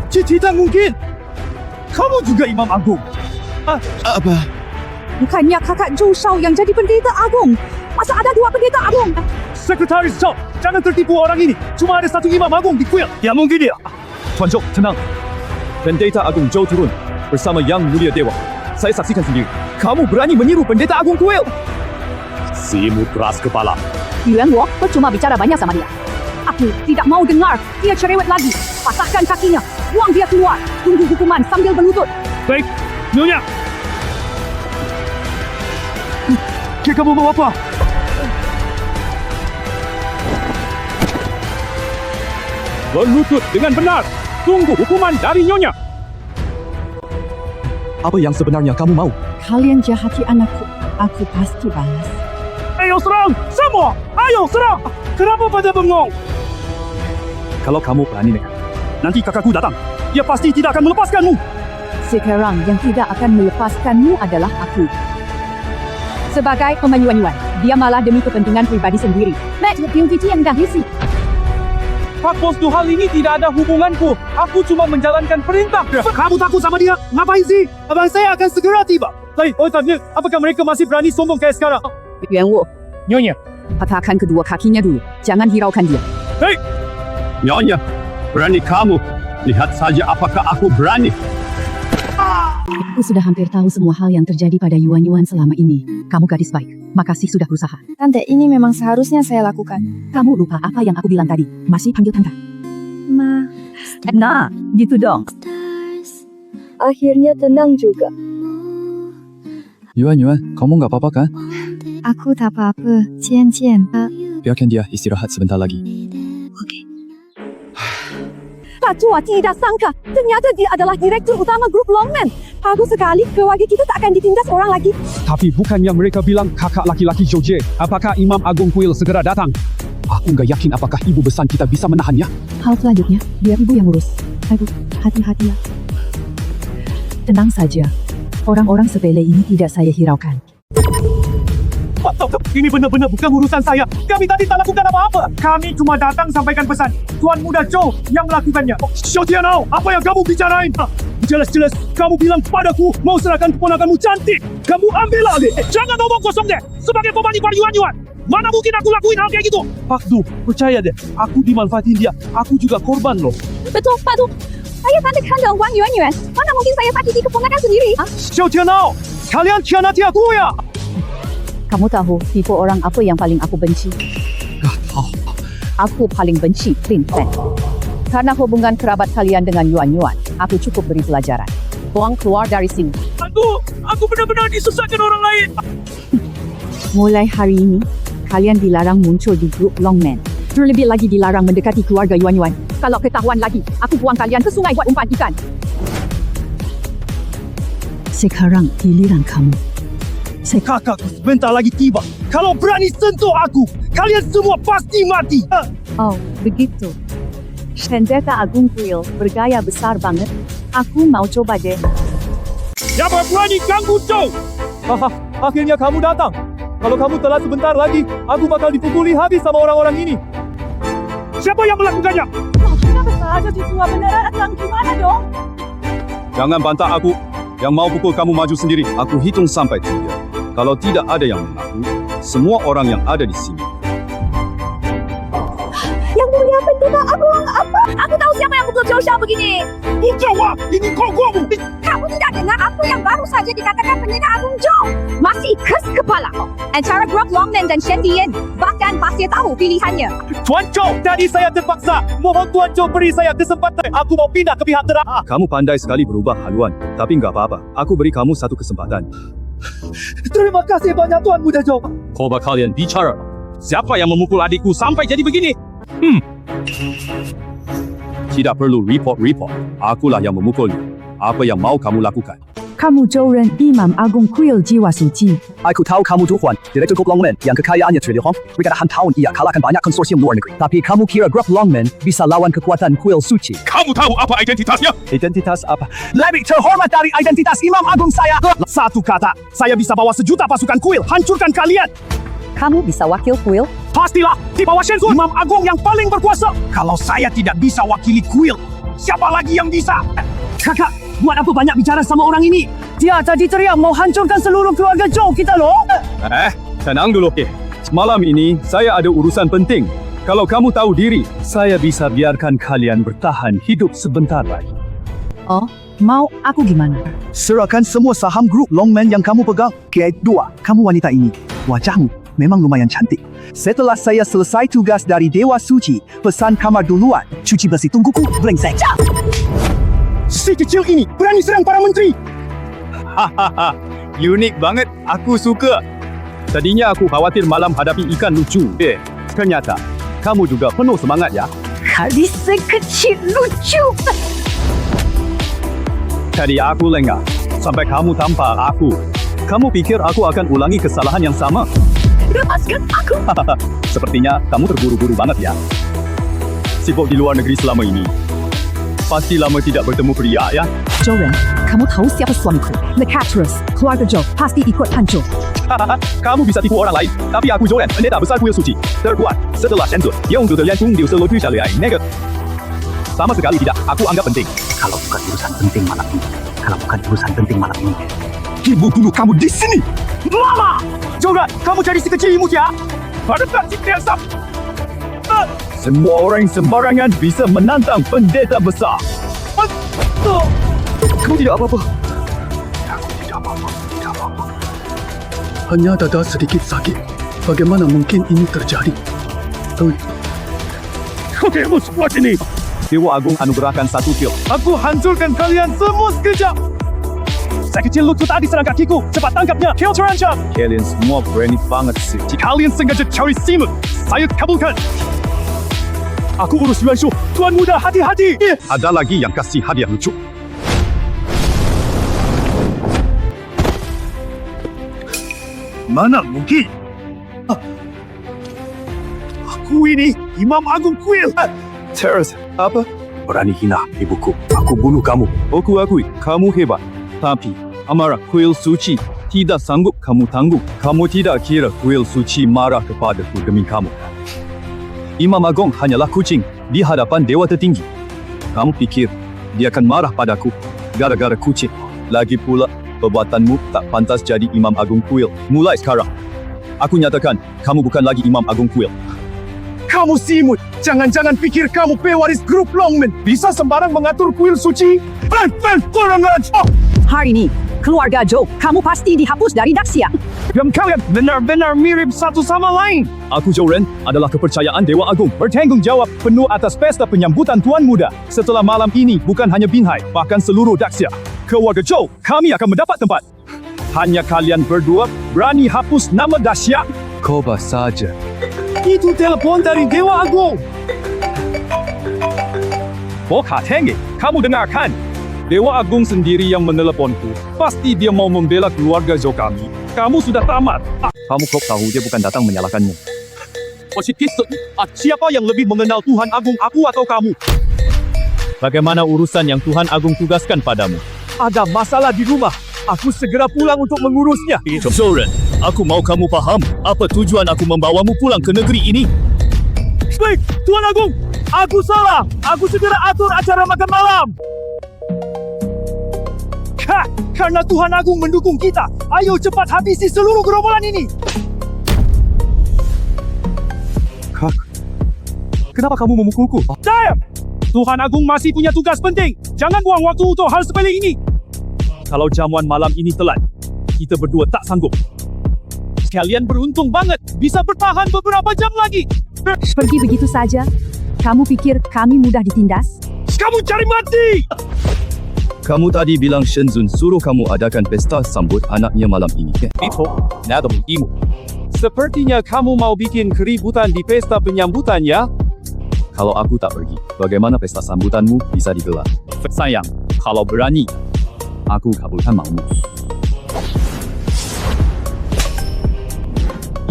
Tidak mungkin! Kamu juga Imam Agung! Apa? Bukannya kakak Zhou Shao yang jadi pendeta agung. Masa ada 2 pendeta agung? Sekretaris Zhou, jangan tertipu orang ini. Cuma ada 1 Imam Agung di kuil. Ya mungkin dia. Tuan Joe, tenang. Pendeta agung Joe turun bersama Yang Mulia Dewa. Saya saksikan sendiri. Kamu berani meniru pendeta agung kuil? Simu keras kepala. Yuan Wo percuma bicara banyak sama dia. Aku tidak mau dengar dia cerewet lagi. Patahkan kakinya, buang dia keluar. Tunggu hukuman sambil berlutut. Baik, Nyonya. Kamu mau apa? Berlutut dengan benar. Tunggu hukuman dari Nyonya. Apa yang sebenarnya kamu mau? Kalian jahati anakku. Aku pasti balas. Ayo serang! Semua! Ayo serang! Kenapa pada bengong? Kalau kamu berani nekat, Nanti kakakku datang. Dia pasti tidak akan melepaskanmu. Sekarang yang tidak akan melepaskanmu adalah aku. Sebagai pemain Yuan, dia malah demi kepentingan pribadi sendiri. Matt, PUBG yang dah isi. Pak Bos, hal ini tidak ada hubunganku. Aku cuma menjalankan perintah. Kamu takut sama dia? Ngapain sih? Abang saya akan segera tiba. Tanya, apakah mereka masih berani sombong kayak sekarang? Yuan Wo, Nyonya. patahkan kedua kakinya dulu. Jangan hiraukan dia. Hei! Nyonya, berani kamu. Lihat saja apakah aku berani. Aku sudah hampir tahu semua hal yang terjadi pada Yuan selama ini. Kamu gadis baik. Makasih sudah berusaha. Tante, ini memang seharusnya saya lakukan. Kamu lupa apa yang aku bilang tadi. Masih panggil tante. Ma, Nah, gitu dong. akhirnya tenang juga. Yuan, kamu nggak apa-apa kan? Aku tak apa-apa, Cian. Biarkan dia istirahat sebentar lagi. Pak Chua tidak sangka, ternyata dia adalah direktur utama grup Longman. Bagus sekali, keluarga kita tak akan ditindas orang lagi. Tapi bukannya mereka bilang kakak laki-laki Joje. Apakah Imam Agung Kuil segera datang? Aku nggak yakin apakah ibu besan kita bisa menahannya. Hal selanjutnya, biar ibu yang urus. Aduh, hati-hatilah. Tenang saja. Orang-orang sepele ini tidak saya hiraukan. Ini benar-benar bukan urusan saya. Kami tadi tak lakukan apa-apa. Kami cuma datang sampaikan pesan. Tuan Muda Zhou yang melakukannya. Xiao Tianao, apa yang kamu bicarain? Jelas-jelas kamu bilang padaku mau serahkan keponakanmu cantik. Kamu ambil alih. Jangan omong kosong deh. Sebagai pembanding para yuan-yuan. Mana mungkin aku lakuin hal kayak gitu? Pak Du, percaya deh. Aku dimanfaatin dia. Aku juga korban loh. Betul, Pak Du. Saya cantik handal Wang Yuan-Yuan. Mana mungkin saya sakiti keponakan sendiri? Xiao Tianao, kalian khianati aku ya? Kamu tahu tipe orang apa yang paling aku benci? Gak tahu. Aku paling benci Lin Fen. Karena hubungan kerabat kalian dengan Yuan-Yuan, aku cukup beri pelajaran. Buang keluar dari sini. Aku benar-benar disesatkan orang lain. Mulai hari ini, kalian dilarang muncul di grup Longman. Terlebih lagi dilarang mendekati keluarga Yuan-Yuan. Kalau ketahuan lagi, aku buang kalian ke sungai buat umpan ikan. Sekarang giliran kamu. Kakakku sebentar lagi tiba. Kalau berani sentuh aku, kalian semua pasti mati. Oh, begitu. Pendeta Agung Kuil bergaya besar banget. Aku mau coba deh. Siapa berani ganggu Zhou? Haha, akhirnya kamu datang. Kalau kamu telat sebentar lagi, aku bakal dipukuli habis sama orang-orang ini. Siapa yang melakukannya? Kenapa saja ditua beneran datang? Gimana dong? Jangan bantah aku. Yang mau pukul kamu maju sendiri. Aku hitung sampai 3. Kalau tidak ada yang mengaku, semua orang yang ada di sini. Yang mulia pendeta Agung apa? Aku tahu siapa yang pukul Zhou begini. Jawab, ini kogomu. Kamu tidak dengar apa yang baru saja dikatakan pendeta Agung Zhou? Masih kes kepala. Antara grup Longman dan Shen Dian, bahkan pasti tahu pilihannya. Tuan Zhou, tadi saya terpaksa. Mohon Tuan Zhou beri saya kesempatan. Aku mau pindah ke pihak terakhir. Kamu pandai sekali berubah haluan. Tapi nggak apa-apa. Aku beri kamu satu kesempatan. Terima kasih banyak Tuan Muda Zhou. Coba kalian bicara. Siapa yang memukul adikku sampai jadi begini? Tidak perlu report. Akulah yang memukulnya. Apa yang mau kamu lakukan? Kamu Zhou-ren Imam Agung Kuil Jiwa Suci. Aku tahu kamu Tuan, Direktur Grup Longman yang kekayaannya triliun. Berkatakan tahun ia kalahkan banyak konsorsium luar negeri. Tapi kamu kira Grup Longman bisa lawan kekuatan Kuil Suci? Kamu tahu apa identitasnya? Identitas apa? Lebih terhormat dari identitas Imam Agung saya. Satu kata, saya bisa bawa 1 juta pasukan kuil. Hancurkan kalian. Kamu bisa wakil kuil? Pastilah, di bawah Shen Sun, Imam Agung yang paling berkuasa. Kalau saya tidak bisa wakili kuil, siapa lagi yang bisa? Kakak, buat apa banyak bicara sama orang ini? Dia tadi teriak mau hancurkan seluruh keluarga Zhou kita loh. Tenang dulu. Malam ini, saya ada urusan penting. Kalau kamu tahu diri, saya bisa biarkan kalian bertahan hidup sebentar lagi. Oh, mau aku gimana? Serahkan semua saham grup Longman yang kamu pegang. Kedua, kamu wanita ini. Wajahmu memang lumayan cantik. Setelah saya selesai tugas dari Dewa Suci, pesan kamar duluan. Cuci bersih tungguku, brengsek. Si kecil ini berani serang para menteri. Hahaha, unik banget. Aku suka. Tadinya aku khawatir malam hadapi ikan lucu. Ternyata kamu juga penuh semangat ya. Gadis sekecil lucu. Tadi aku lengah sampai kamu tampar aku. Kamu pikir aku akan ulangi kesalahan yang sama? Lepaskan aku. Sepertinya kamu terburu-buru banget ya. Sibuk di luar negeri selama ini. Pasti lama tidak bertemu pria ya. Zhou-ren, kamu tahu siapa suamiku? Lekat terus, keluarga Zhou pasti ikut hancur. Kamu bisa tipu orang lain, tapi aku Zhou-ren, pendeta besar kuil suci, terkuat setelah Shen Sun, yang untuk terliantung di seluruh syariah negatif. Sama sekali tidak, aku anggap penting. Kalau bukan urusan penting malam ini. Ibu dulu kamu di sini. Lama. Zhou-ren, kamu cari si kecil imut ya. Hadapkan si Kelsa. Semua orang sembarangan bisa menantang pendeta besar. Kau tidak apa-apa. Hanya dada sedikit sakit. Bagaimana mungkin ini terjadi? Kamu semua sini. Dewa Agung anugerahkan 1 kill. Aku hancurkan kalian semua sekejap. Saya kecil lutut tadi serang kakiku. Cepat tangkapnya. Kill terancam. Kalian semua berani banget sih. Jika kalian sengaja cari Simon, saya kabulkan. Aku urus Yuan Shu. Tuan Muda, hati-hati. Ada lagi yang kasih hadiah lucu. Mana mungkin? Aku Aku ini Imam Agung Kuil. Terus, apa? Berani hina ibuku. Aku bunuh kamu. Aku akui, kamu hebat. Tapi, amarah kuil suci tidak sanggup kamu tanggung. Kamu tidak kira kuil suci marah kepadaku demi kamu. Imam Agung hanyalah kucing di hadapan dewa tertinggi. Kamu pikir dia akan marah padaku gara-gara kucing? Lagi pula, perbuatanmu tak pantas jadi Imam Agung Kuil. Mulai sekarang, aku nyatakan kamu bukan lagi Imam Agung Kuil. Kamu si imut. Jangan-jangan pikir kamu pewaris grup Longmen. Bisa sembarang mengatur kuil suci? Kurang ajar. Hari ini, keluarga Joe, kamu pasti dihapus dari Daxia. Diam kalian benar-benar mirip satu sama lain. Aku Joren adalah kepercayaan Dewa Agung, bertanggungjawab penuh atas pesta penyambutan Tuan Muda. Setelah malam ini, bukan hanya Binhai, bahkan seluruh Daxia. Keluarga Joe, kami akan mendapat tempat. Hanya kalian berdua berani hapus nama Daxia. Coba saja. Itu telepon dari Dewa Agung. Bokha Tengi, kamu dengarkan. Dewa Agung sendiri yang meneleponku. Pasti dia mau membela keluarga Joe kami. Kamu sudah tamat. Kamu kok tahu dia bukan datang menyalahkanmu? Siapa yang lebih mengenal Tuhan Agung, aku atau kamu? Bagaimana urusan yang Tuhan Agung tugaskan padamu? Ada masalah di rumah. Aku segera pulang untuk mengurusnya. Joren, aku mau kamu paham apa tujuan aku membawamu pulang ke negeri ini. Baik, Tuan Agung. Aku salah. Aku segera atur acara makan malam. Karena Tuhan Agung mendukung kita. Ayo cepat habisi seluruh gerombolan ini. Kak, kenapa kamu memukulku? Diam! Tuhan Agung masih punya tugas penting. Jangan buang waktu untuk hal sepele ini. Kalau jamuan malam ini telat, kita berdua tak sanggup. Kalian beruntung banget. Bisa bertahan beberapa jam lagi. Pergi begitu saja? Kamu pikir kami mudah ditindas? Kamu cari mati! Kamu tadi bilang Shenzun suruh kamu adakan pesta sambut anaknya malam ini. Itu, nadam imu. Sepertinya kamu mau bikin keributan di pesta penyambutannya. Kalau aku tak pergi, bagaimana pesta sambutanmu bisa digelar? Sayang, kalau berani, aku kabulkan maumu.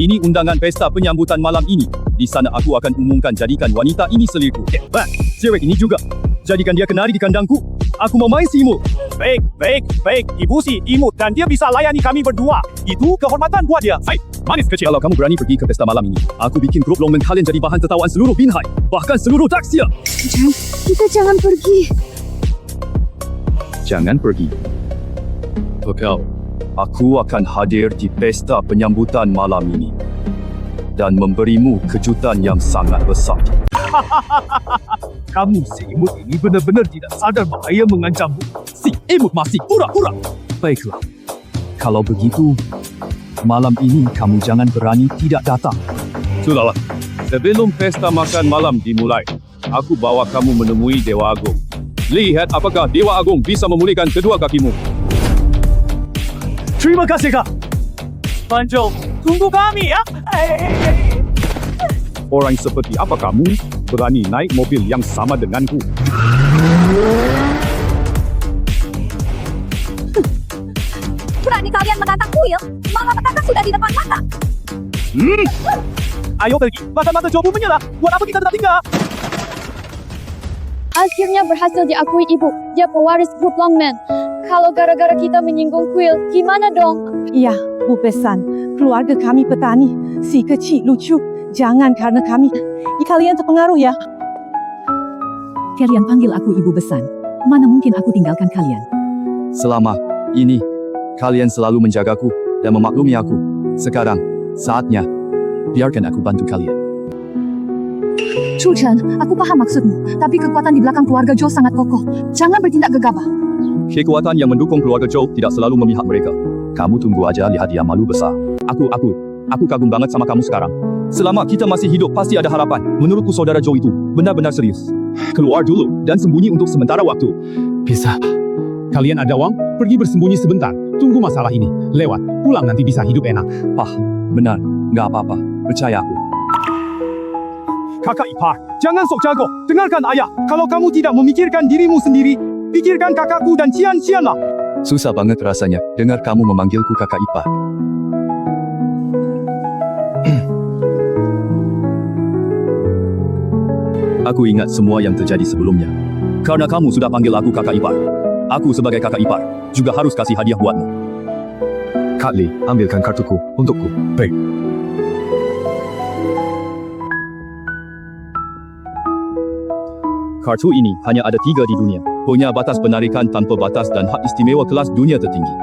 ini undangan pesta penyambutan malam ini. Di sana aku akan umumkan jadikan wanita ini selingkuh. Cewek ini juga. Jadikan dia kenari di kandangku. Aku mau main si imut. Baik. Ibu si imut dan dia bisa layani kami berdua. Itu kehormatan buat dia. Hai, manis kecil. Kalau kamu berani pergi ke pesta malam ini, aku bikin grup Longmen kalian jadi bahan tertawaan seluruh Binhai. Bahkan seluruh Daxia. Kita jangan pergi. Jangan pergi. Bekal. Aku akan hadir di pesta penyambutan malam ini dan memberimu kejutan yang sangat besar. Kamu si imut ini benar-benar tidak sadar bahaya mengancammu. Si imut masih pura-pura. Baiklah. Kalau begitu, malam ini kamu jangan berani tidak datang. Sudahlah. Sebelum pesta makan malam dimulai, aku bawa kamu menemui Dewa Agung. Lihat apakah Dewa Agung bisa memulihkan kedua kakimu. Terima kasih, Kak. Panjo, tunggu kami ya. Orang seperti apa kamu berani naik mobil yang sama denganku? Berani kalian menantang kuil, malah petaka sudah di depan mata. Ayo pergi. Mata-mata Jobu menyerah. Buat apa kita tetap tinggal? Akhirnya berhasil diakui ibu. Dia pewaris grup Longmen. Kalau gara-gara kita menyinggung kuil, gimana dong? Iya, Bu pesan. Keluarga kami petani. Si kecil lucu. Jangan karena kami. Kalian terpengaruh ya. Kalian panggil aku ibu besan. Mana mungkin aku tinggalkan kalian? Selama ini, kalian selalu menjagaku dan memaklumi aku. Sekarang, saatnya, biarkan aku bantu kalian. Chu Chen, aku paham maksudmu. Tapi kekuatan di belakang keluarga Joe sangat kokoh. Jangan bertindak gegabah. Kekuatan yang mendukung keluarga Joe tidak selalu memihak mereka. Kamu tunggu aja lihat dia malu besar. Aku kagum banget sama kamu sekarang. Selama kita masih hidup pasti ada harapan. Menurutku saudara Joe itu benar-benar serius. Keluar dulu dan sembunyi untuk sementara waktu. Bisa. Kalian ada uang? Pergi bersembunyi sebentar. Tunggu masalah ini. Lewat. Pulang nanti bisa hidup enak. Benar, nggak apa-apa. Percaya aku. Kakak ipar, jangan sok jago. Dengarkan ayah. Kalau kamu tidak memikirkan dirimu sendiri, pikirkan kakakku dan Cian lah. Susah banget rasanya dengar kamu memanggilku kakak ipar. Aku ingat semua yang terjadi sebelumnya. Karena kamu sudah panggil aku kakak ipar. Aku sebagai kakak ipar juga harus kasih hadiah buatmu. Kak Lee, ambilkan kartuku untukku. Baik. Kartu ini hanya ada 3 di dunia. Punya batas penarikan tanpa batas dan hak istimewa kelas dunia tertinggi.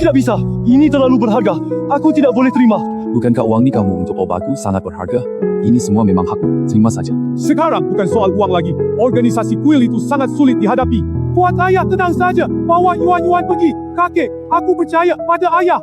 Tidak bisa. Ini terlalu berharga. Aku tidak boleh terima. Bukankah uang ni kamu untuk obatku sangat berharga? Ini semua memang hakku. Terima saja. Sekarang bukan soal uang lagi. Organisasi kuil itu sangat sulit dihadapi. Buat ayah tenang saja. Bawa Yuan-Yuan pergi. Kakek, aku percaya pada ayah.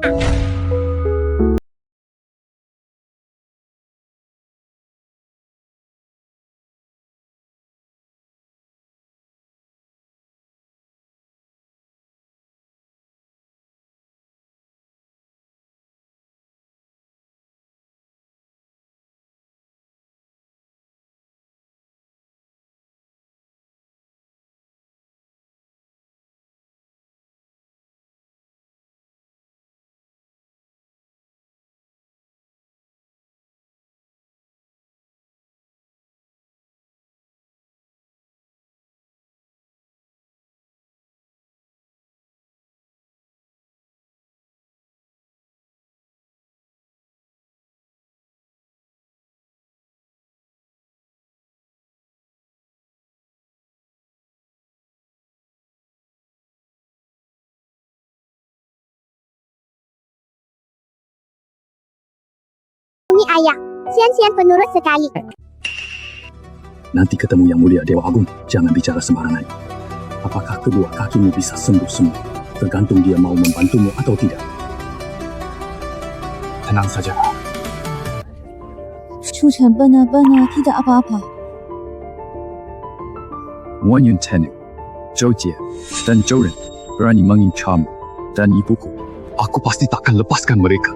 Ini ayah. Sian-sian penurut sekali. Nanti ketemu Yang Mulia Dewa Agung. Jangan bicara sembarangan. Apakah kedua kakimu bisa sembuh semua? Tergantung dia mau membantumu atau tidak. Tenang saja. Cucen benar-benar tidak apa-apa. Wan Yun Tenek, Zhou Jie, dan Zhou Ren berani mengincarmu dan ibuku. Aku pasti takkan lepaskan mereka.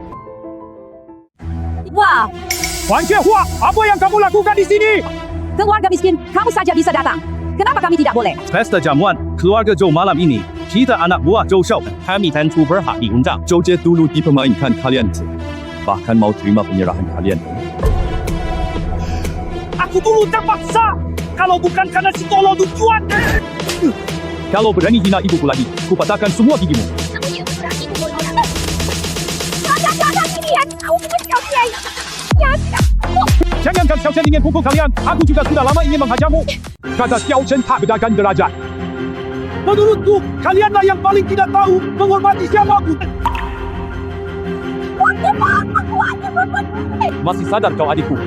Wah, Wan Jiehua, apa yang kamu lakukan di sini? keluarga miskin, kamu saja bisa datang. Kenapa kami tidak boleh? Pesta jamuan keluarga Zhou malam ini. Kita anak buah Zhou Shao. Kami tentu berhak diundang. Zhou Jie dulu dipermainkan kalian. Bahkan mau terima penyerahan kalian. Aku dulu terpaksa. Kalau bukan karena si tolol tujuan. Kalau berani hina ibuku lagi, ku patahkan semua gigimu. Jangankan Xiao Chen ingin pukul kalian, aku juga sudah lama ingin menghajarmu. Kata Xiao Chen tak bedakan derajat. Menurutku, kalianlah yang paling tidak tahu menghormati siapapun. Masih sadar kau adikku?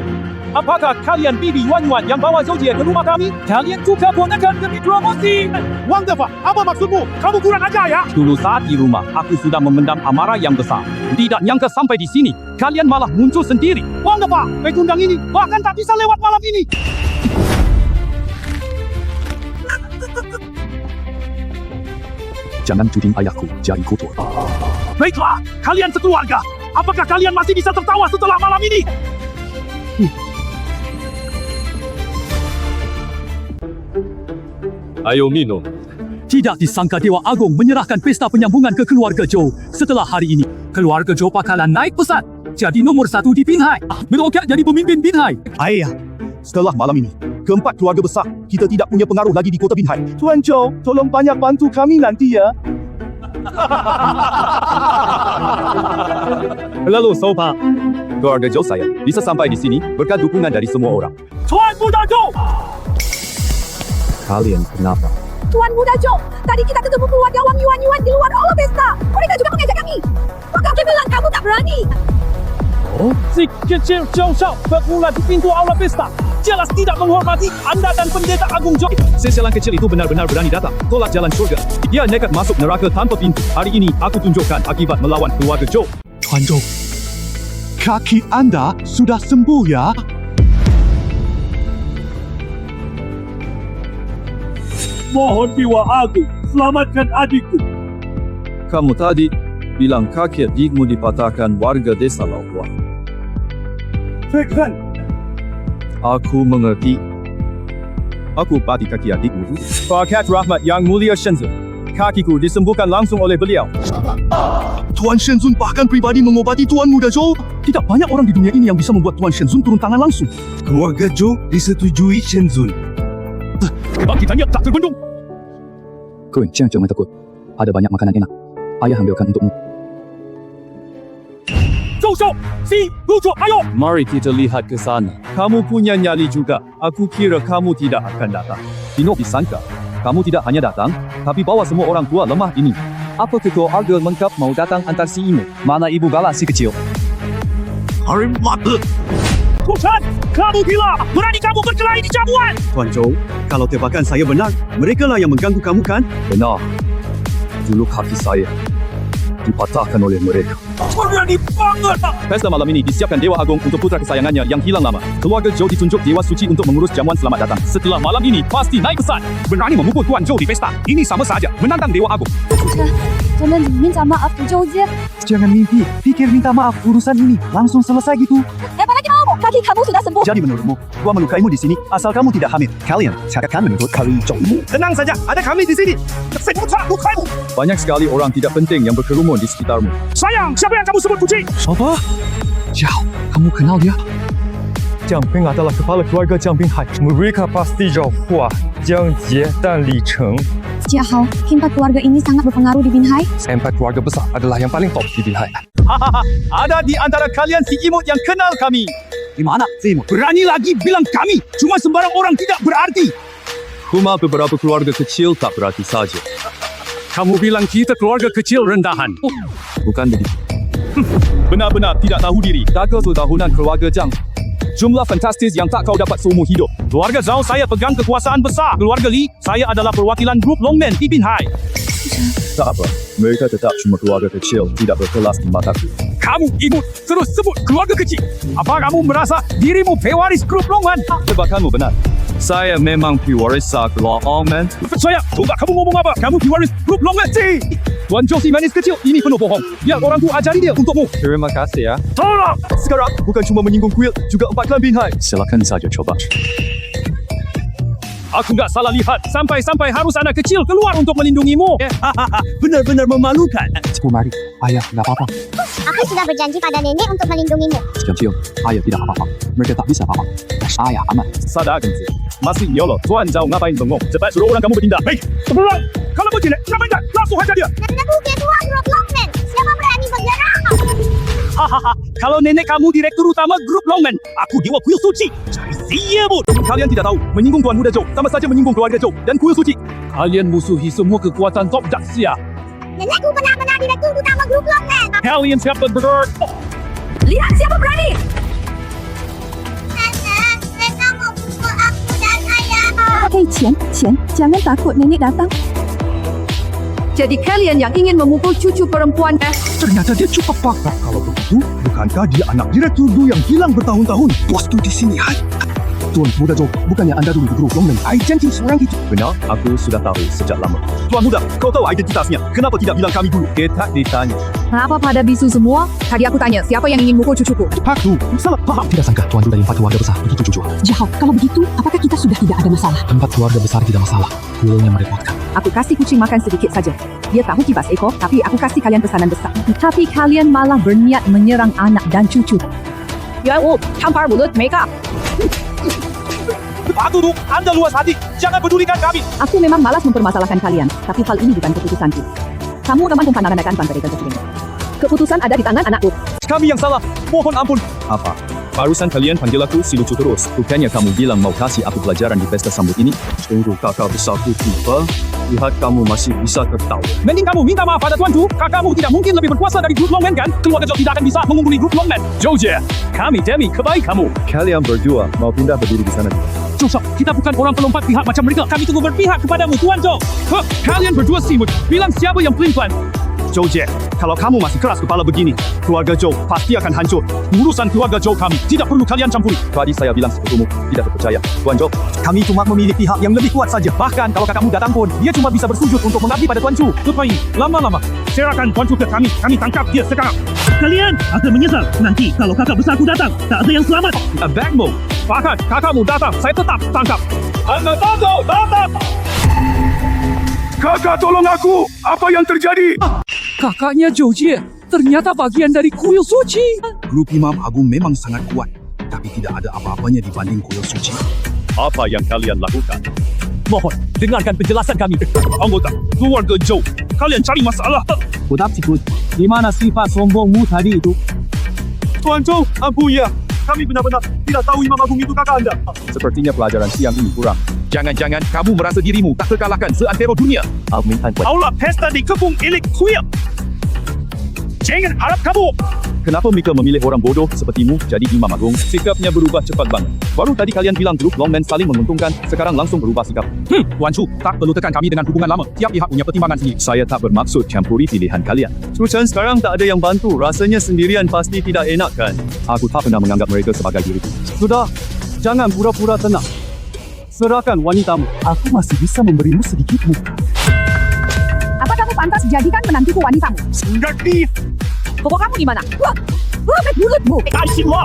Apakah kalian bibi Yuan-Yuan yang bawa Zhou Jie ke rumah kami? Kalian juga ponakan demi promosi. Wang Defa, apa maksudmu? Kamu kurang ajar ya? Dulu saat di rumah, aku sudah memendam amarah yang besar. Tidak nyangka sampai di sini, kalian malah muncul sendiri. Wang Defa, pecundang ini bahkan tak bisa lewat malam ini. Jangan tuding ayahku jadi kotor. Baiklah, kalian sekeluarga. Apakah kalian masih bisa tertawa setelah malam ini? Ayo minum. Tidak disangka Dewa Agung menyerahkan pesta penyambungan ke keluarga Zhou. Setelah hari ini, keluarga Zhou bakalan naik pesat. Jadi nomor 1 di Binhai. Meroket jadi pemimpin Binhai. Ayah, setelah malam ini, keempat keluarga besar, kita tidak punya pengaruh lagi di kota Binhai. Tuan Zhou, tolong banyak bantu kami nanti ya. Lalu Sopa, keluarga Zhou saya bisa sampai di sini berkat dukungan dari semua orang. Tuan Muda Zhou! Kalian kenapa? Tuan Muda Zhou, tadi kita ketemu keluarga Wang Yuan-Yuan di luar aula pesta. Mereka juga mengajak kami. Maka kami bilang kamu tak berani. Oh, Si kecil Zhou Shao bermula di pintu aula pesta. Jelas tidak menghormati Anda dan Pendeta Agung Zhou. sesialan kecil itu benar-benar berani datang, tolak jalan surga. Dia nekat masuk neraka tanpa pintu. Hari ini aku tunjukkan akibat melawan keluarga Zhou. Tuan Zhou, kaki Anda sudah sembuh ya? Mohon Dewa Agung, selamatkan adikku. Kamu tadi bilang kaki adikmu dipatahkan warga desa Lauhua. Fekhan, Aku mengerti. Aku pati kaki adikmu. Berkat rahmat Yang Mulia Shenzhen, kakiku disembuhkan langsung oleh beliau. Tuan Shenzun bahkan pribadi mengobati Tuan Muda Zhou. Tidak banyak orang di dunia ini yang bisa membuat Tuan Shenzun turun tangan langsung. Keluarga Zhou disetujui Shenzun. Kebangkitannya tak terbendung. Queen, jangan takut. Ada banyak makanan enak. Ayah ambilkan untukmu. Zhou Shou, si, lucu, ayo. Mari kita lihat ke sana. Kamu punya nyali juga. Aku kira kamu tidak akan datang. Tino disangka. Kamu tidak hanya datang, tapi bawa semua orang tua lemah ini. Apa ketua arga lengkap mau datang antar si imut? Mana ibu bala si kecil? Hari mata. Tuan, kamu gila. Berani kamu berkelahi di jamuan. Tuan Zhou, kalau tebakan saya benar, mereka lah yang mengganggu kamu kan? Benar. Dulu kaki saya dipatahkan oleh mereka. Berani banget. Pesta malam ini disiapkan Dewa Agung untuk putra kesayangannya yang hilang lama. Keluarga Zhou ditunjuk Dewa Suci untuk mengurus jamuan selamat datang. Setelah malam ini, pasti naik pesat. Berani memukul Tuan Zhou di pesta. Ini sama saja menantang Dewa Agung. 真的minta maaf ke Zhou姐。 Jangan mimpi, pikir minta maaf urusan ini langsung selesai gitu. Apa lagi mau? Kaki kamu sudah sembuh. Jadi menurutmu, gua melukaimu di sini asal kamu tidak hamil. Kalian takkan menuntut kali Zhou. Tenang saja, ada kami di sini. Saya tak lukaimu. Banyak sekali orang tidak penting yang berkerumun di sekitarmu. Sayang, siapa yang kamu sebut puji? Apa? Zhao, kamu kenal dia? Jiang Ping adalah kepala keluarga Jiang Ping Hai. Mereka pasti jauh Hua, Jiang Jie dan Li Cheng. Sejak Hao, empat keluarga ini sangat berpengaruh di Binhai. Empat keluarga besar adalah yang paling top di Binhai. Hahaha, ada di antara kalian si imut yang kenal kami. Di mana si imut? Berani lagi bilang kami, cuma sembarang orang tidak berarti. Cuma beberapa keluarga kecil tak berarti saja. Kamu bilang kita keluarga kecil rendahan. Bukan begitu. Benar-benar tidak tahu diri. Gagal tahunan keluarga Zhang. Jumlah fantastis yang tak kau dapat seumur hidup. Keluarga Zhao saya pegang kekuasaan besar. Keluarga Li, saya adalah perwakilan grup Longmen di Binhai. Tak apa. Mereka tetap cuma keluarga kecil, tidak berkelas di mataku. Kamu imut, terus sebut keluarga kecil. Apa kamu merasa dirimu pewaris grup Longmen? Tebakanmu benar. Saya memang pewaris Longmen. Saya, tunggu kamu ngomong apa? Kamu pewaris grup Longmen sih. Tuan Zhou si manis kecil, ini penuh bohong. Biar orang tu ajari dia untukmu. Terima kasih ya. Tolong! Sekarang bukan cuma menyinggung kuil, juga empat klan Binhai. Silakan saja coba. Aku nggak salah lihat. Sampai-sampai harus anak kecil keluar untuk melindungimu. Benar-benar memalukan. Mari, ayah, tidak apa-apa. Aku sudah berjanji pada nenek untuk melindungimu. Kecil, ayah tidak apa-apa. Mereka tak bisa apa-apa. Ayah aman. Sadar Genzi. Masih nyolot. Tuan Zhao ngapain bengong? Cepat suruh orang kamu bertindak. Hei, sebelah. Kalau begini, ngapain? Langsung hajar dia. Aku ketua grup Longmen. Siapa berani menyerang? Hahaha, kalau nenek kamu direktur utama grup Longmen, aku dewa kuil suci. Cari siapun. Kalian tidak tahu, menyinggung Tuan Muda Zhou sama saja menyinggung keluarga Zhou dan kuil suci. Kalian musuhi semua kekuatan top Daxia. Nenekku benar-benar direktur utama grup Longmen. Kalian siapa bergerak? Lihat siapa berani. Nenek, mereka mau pukul aku dan ayah. Hei, Qian, jangan takut nenek datang. Jadi kalian yang ingin memukul cucu perempuan Ternyata dia cukup fakta. Kalau begitu, bukankah dia anak direktur Du yang hilang bertahun-tahun? Bos Tu di sini, hai. Tuan Muda Zhou, bukannya Anda dulu di grup Longmen? Hai, janji seorang itu. Benar, aku sudah tahu sejak lama. Tuan Muda, kau tahu identitasnya. Kenapa tidak bilang kami dulu? Kita ditanya. Apa pada bisu semua? Tadi aku tanya, siapa yang ingin mukul cucuku? Hak Tu, salah paham. Tidak sangka Tuan Du dari empat keluarga besar begitu jujur. Zhao, kalau begitu, apakah kita sudah tidak ada masalah? Empat keluarga besar tidak masalah. Kuilnya merepotkan. Aku kasih kucing makan sedikit saja. Dia tahu kibas ekor, tapi aku kasih kalian pesanan besar. Tapi kalian malah berniat menyerang anak dan cucu. 元武长牌无论没干。 Aku tuh, Anda luas hati. Jangan pedulikan kami. Aku memang malas mempermasalahkan kalian, tapi hal ini bukan keputusanku. Kamu teman kumpanangan akan pantai presiden. Keputusan ada di tangan anakku. Kami yang salah. Mohon ampun. Apa? Barusan kalian panggil aku si lucu terus. Bukannya kamu bilang mau kasih aku pelajaran di pesta sambut ini? Tunggu kakak besarku tiba. Lihat kamu masih bisa tertawa. Mending kamu minta maaf pada Tuan Tu. Kakakmu tidak mungkin lebih berkuasa dari grup Longmen kan? Keluarga Zhou tidak akan bisa mengungguli grup Longmen. Zhou Jie, kami demi kebaikan kamu. Kalian berdua mau pindah berdiri di sana. Zhou Shao, kita bukan orang pelompat pihak macam mereka. Kami tunggu berpihak kepadamu, Tuan Zhou. Kalian berdua simut. Bilang siapa yang pelin-pelan. Zhou Jie, kalau kamu masih keras kepala begini, keluarga Zhou pasti akan hancur. Urusan keluarga Zhou kami tidak perlu kalian campuri. Tadi saya bilang sekutumu tidak terpercaya. Tuan Zhou, kami cuma memilih pihak yang lebih kuat saja. Bahkan kalau kakakmu datang pun, dia cuma bisa bersujud untuk mengabdi pada Tuan Chu. Lepas ini, lama-lama, serahkan Tuan Chu ke kami. Kami tangkap dia sekarang. Kalian akan menyesal nanti kalau kakak besarku datang. Tak ada yang selamat. A backbone. Bahkan kakakmu datang, saya tetap tangkap. Anak Tuan Zhou datang. Kakak tolong aku. Apa yang terjadi? Kakaknya Joji ternyata bagian dari kuil suci. Grup Imam Agung memang sangat kuat, tapi tidak ada apa-apanya dibanding kuil suci. Apa yang kalian lakukan? Mohon, dengarkan penjelasan kami. Anggota keluarga Joe, kalian cari masalah. Kudap sikut. Di mana sifat sombongmu tadi itu? Tuan Zhou, ampun ya. Kami benar-benar tidak tahu Imam Agung itu kakak anda. Sepertinya pelajaran siang ini kurang. Jangan-jangan kamu merasa dirimu tak terkalahkan seantero dunia. Aula pesta di kebun elit kuil. Jangan harap kamu. Kenapa Mika memilih orang bodoh sepertimu jadi Imam Agung? Sikapnya berubah cepat banget. Baru tadi kalian bilang grup Longman saling menguntungkan, sekarang langsung berubah sikap. Tuan Chu, tak perlu tekan kami dengan hubungan lama. Tiap pihak punya pertimbangan sendiri. Saya tak bermaksud campuri pilihan kalian. Sucan sekarang tak ada yang bantu. Rasanya sendirian pasti tidak enak kan? Aku tak pernah menganggap mereka sebagai diriku. Sudah, jangan pura-pura tenang. Serahkan wanitamu. Aku masih bisa memberimu sedikit muka. Apa kamu pantas jadikan menantiku wanitamu? Negatif. Pokok kamu di mana? Robek mulutmu.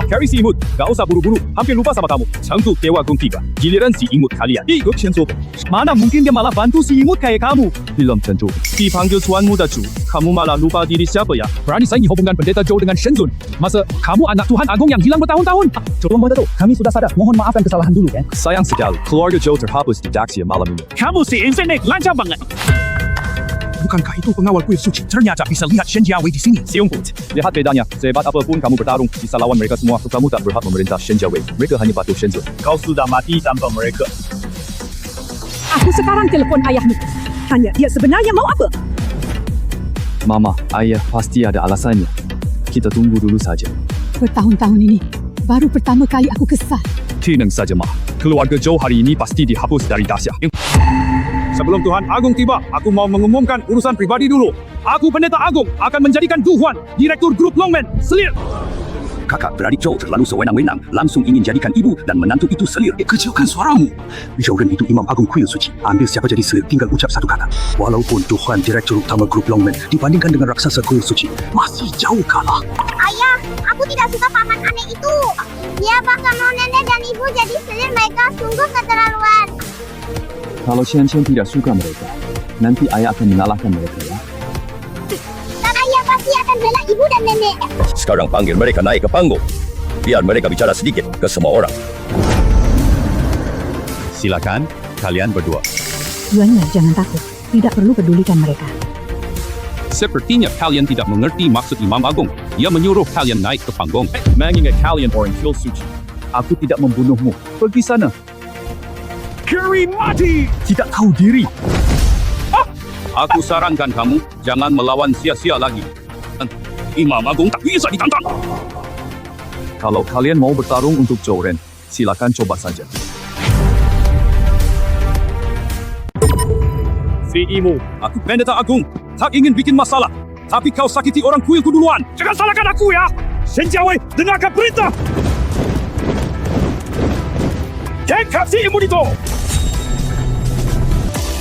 Carry si imut, gak usah buru-buru. Hampir lupa sama kamu. Cantuk Dewa Agung tiba. Giliran si imut kalian. Ikut Shenzo. Mana mungkin dia malah bantu si imut kayak kamu? Belum tentu. Dipanggil Tuan Muda Chu, kamu malah lupa diri siapa ya? Berani saingi hubungan pendeta Joe dengan Shenzun. Masa kamu anak Tuhan Agung yang hilang bertahun-tahun? Tolong Dato, kami sudah sadar. Mohon maafkan kesalahan dulu kan. Sayang sekali, keluarga Joe terhapus di Daxia malam ini. Kamu si Infinite lancar banget. Bukankah itu pengawal kuil suci? Ternyata bisa lihat Shen Jiawei di sini. Siung Put, lihat bedanya. Sehebat apapun kamu bertarung, bisa lawan mereka semua. Kamu tak berhak memerintah Shen Jiawei. Mereka hanya patuh Shenzun. Kau sudah mati tanpa mereka. Aku sekarang telepon ayahmu. Tanya dia sebenarnya mau apa? Mama, ayah pasti ada alasannya. Kita tunggu dulu saja. Bertahun-tahun ini, baru pertama kali aku kesal. Tenang saja, Ma. Keluarga Joe hari ini pasti dihapus dari Daxia. Sebelum Tuhan Agung tiba, aku mau mengumumkan urusan pribadi dulu. Aku Pendeta Agung akan menjadikan Duhuan Direktur Grup Longman Selir. Kakak beradik Joe terlalu sewenang-wenang, langsung ingin jadikan ibu dan menantu itu selir. Kecilkan suaramu. Joren itu Imam Agung kuil suci. Ambil siapa jadi selir, tinggal ucap satu kata. Walaupun Duhuan Direktur Utama Grup Longman dibandingkan dengan raksasa kuil suci, masih jauh kalah. Ayah, aku tidak suka paman aneh itu. Dia bahkan mau nenek dan ibu jadi selir. Mereka sungguh keterlaluan. Kalau Shen tidak suka mereka, nanti ayah akan mengalahkan mereka ya. Dan ayah pasti akan bela ibu dan nenek. Sekarang panggil mereka naik ke panggung. Biar mereka bicara sedikit ke semua orang. Silakan, kalian berdua. Yuannya jangan takut. Tidak perlu pedulikan mereka. Sepertinya kalian tidak mengerti maksud Imam Agung. Dia menyuruh kalian naik ke panggung. Mengingat kalian orang kuil suci. Aku tidak membunuhmu. Pergi sana. Kiri mati. Tidak tahu diri. Aku sarankan kamu jangan melawan sia-sia lagi. Imam Agung tak bisa ditantang. Kalau kalian mau bertarung untuk Joren, silakan coba saja. Si Imu, aku Pendeta Agung. Tak ingin bikin masalah. Tapi kau sakiti orang kuilku duluan. Jangan salahkan aku ya. Shen Jiawei, dengarkan perintah. Tangkap si imut itu.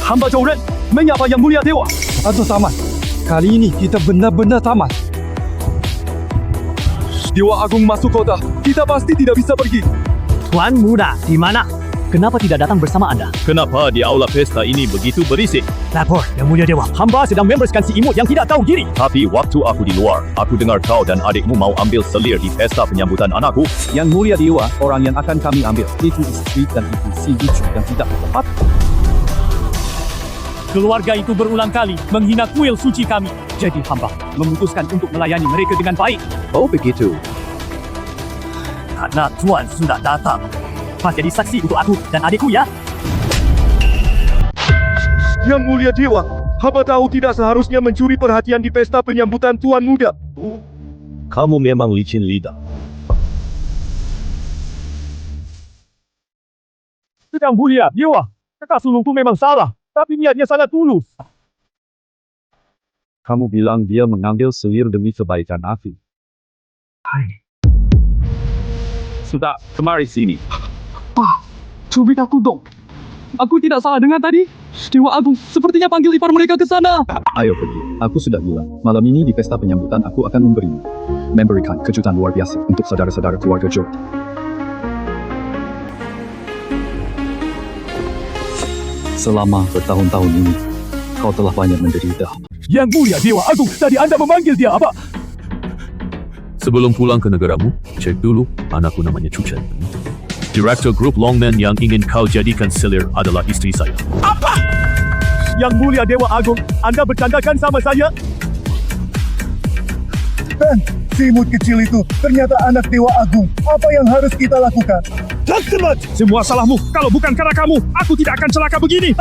Hamba Joren menyapa Yang Mulia Dewa. Aduh tamat. Kali ini kita benar-benar tamat. Dewa Agung masuk kota. Kita pasti tidak bisa pergi. Tuan Muda, di mana? Kenapa tidak datang bersama Anda? Kenapa di aula pesta ini begitu berisik? Lapor, Yang Mulia Dewa. Hamba sedang membersihkan si imut yang tidak tahu diri. Tapi waktu aku di luar, aku dengar kau dan adikmu mau ambil selir di pesta penyambutan anakku. Yang Mulia Dewa, orang yang akan kami ambil. Itu istri dan itu si lucu yang tidak tepat. Keluarga itu berulang kali menghina kuil suci kami. Jadi hamba memutuskan untuk melayani mereka dengan baik. Oh begitu. Karena Tuan sudah datang. Mas jadi saksi untuk aku dan adikku ya. Yang Mulia Dewa, hamba tahu tidak seharusnya mencuri perhatian di pesta penyambutan Tuan Muda. Kamu memang licin lidah. Yang Mulia Dewa, kakak sulungku memang salah. Tapi niatnya sangat tulus. Kamu bilang dia mengambil selir demi kebaikan aku. Sudah, kemari sini. Pak, cubit aku dong. Aku tidak salah dengar tadi. Dewa Agung sepertinya panggil ipar mereka ke sana. Ayo pergi. Aku sudah bilang, malam ini di pesta penyambutan aku akan memberikan kejutan luar biasa untuk saudara-saudara keluarga Joe. Selama bertahun-tahun ini, Kau telah banyak menderita. Yang mulia Dewa Agung, tadi anda memanggil dia apa? Sebelum pulang ke negaramu, cek dulu anakku namanya Chu Chen. Direktur grup Longman yang ingin kau jadikan selir adalah istri saya. Apa? Yang mulia Dewa Agung, anda bercandakan sama saya? Dan si imut kecil itu ternyata anak Dewa Agung. Apa yang harus kita lakukan? Temat! Semua salahmu. Kalau bukan karena kamu, aku tidak akan celaka begini.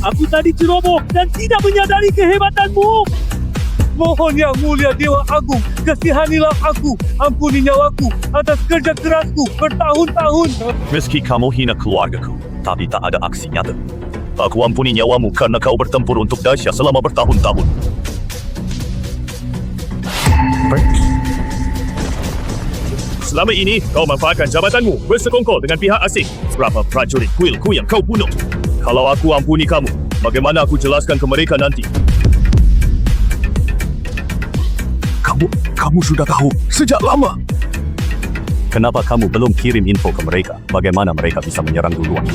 Aku tadi ceroboh dan tidak menyadari kehebatanmu. Mohon Yang Mulia Dewa Agung, kasihanilah aku, ampuni nyawaku atas kerja kerasku bertahun-tahun. Meski kamu hina keluargaku, tapi tak ada aksi nyata. Aku ampuni nyawamu karena kau bertempur untuk Dasya selama bertahun-tahun. Selama ini, kau manfaatkan jabatanmu bersekongkol dengan pihak asing. Berapa prajurit kuilku yang kau bunuh? Kalau aku ampuni kamu, bagaimana aku jelaskan ke mereka nanti? Kamu sudah tahu sejak lama. Kenapa kamu belum kirim info ke mereka? Bagaimana mereka bisa menyerang duluan?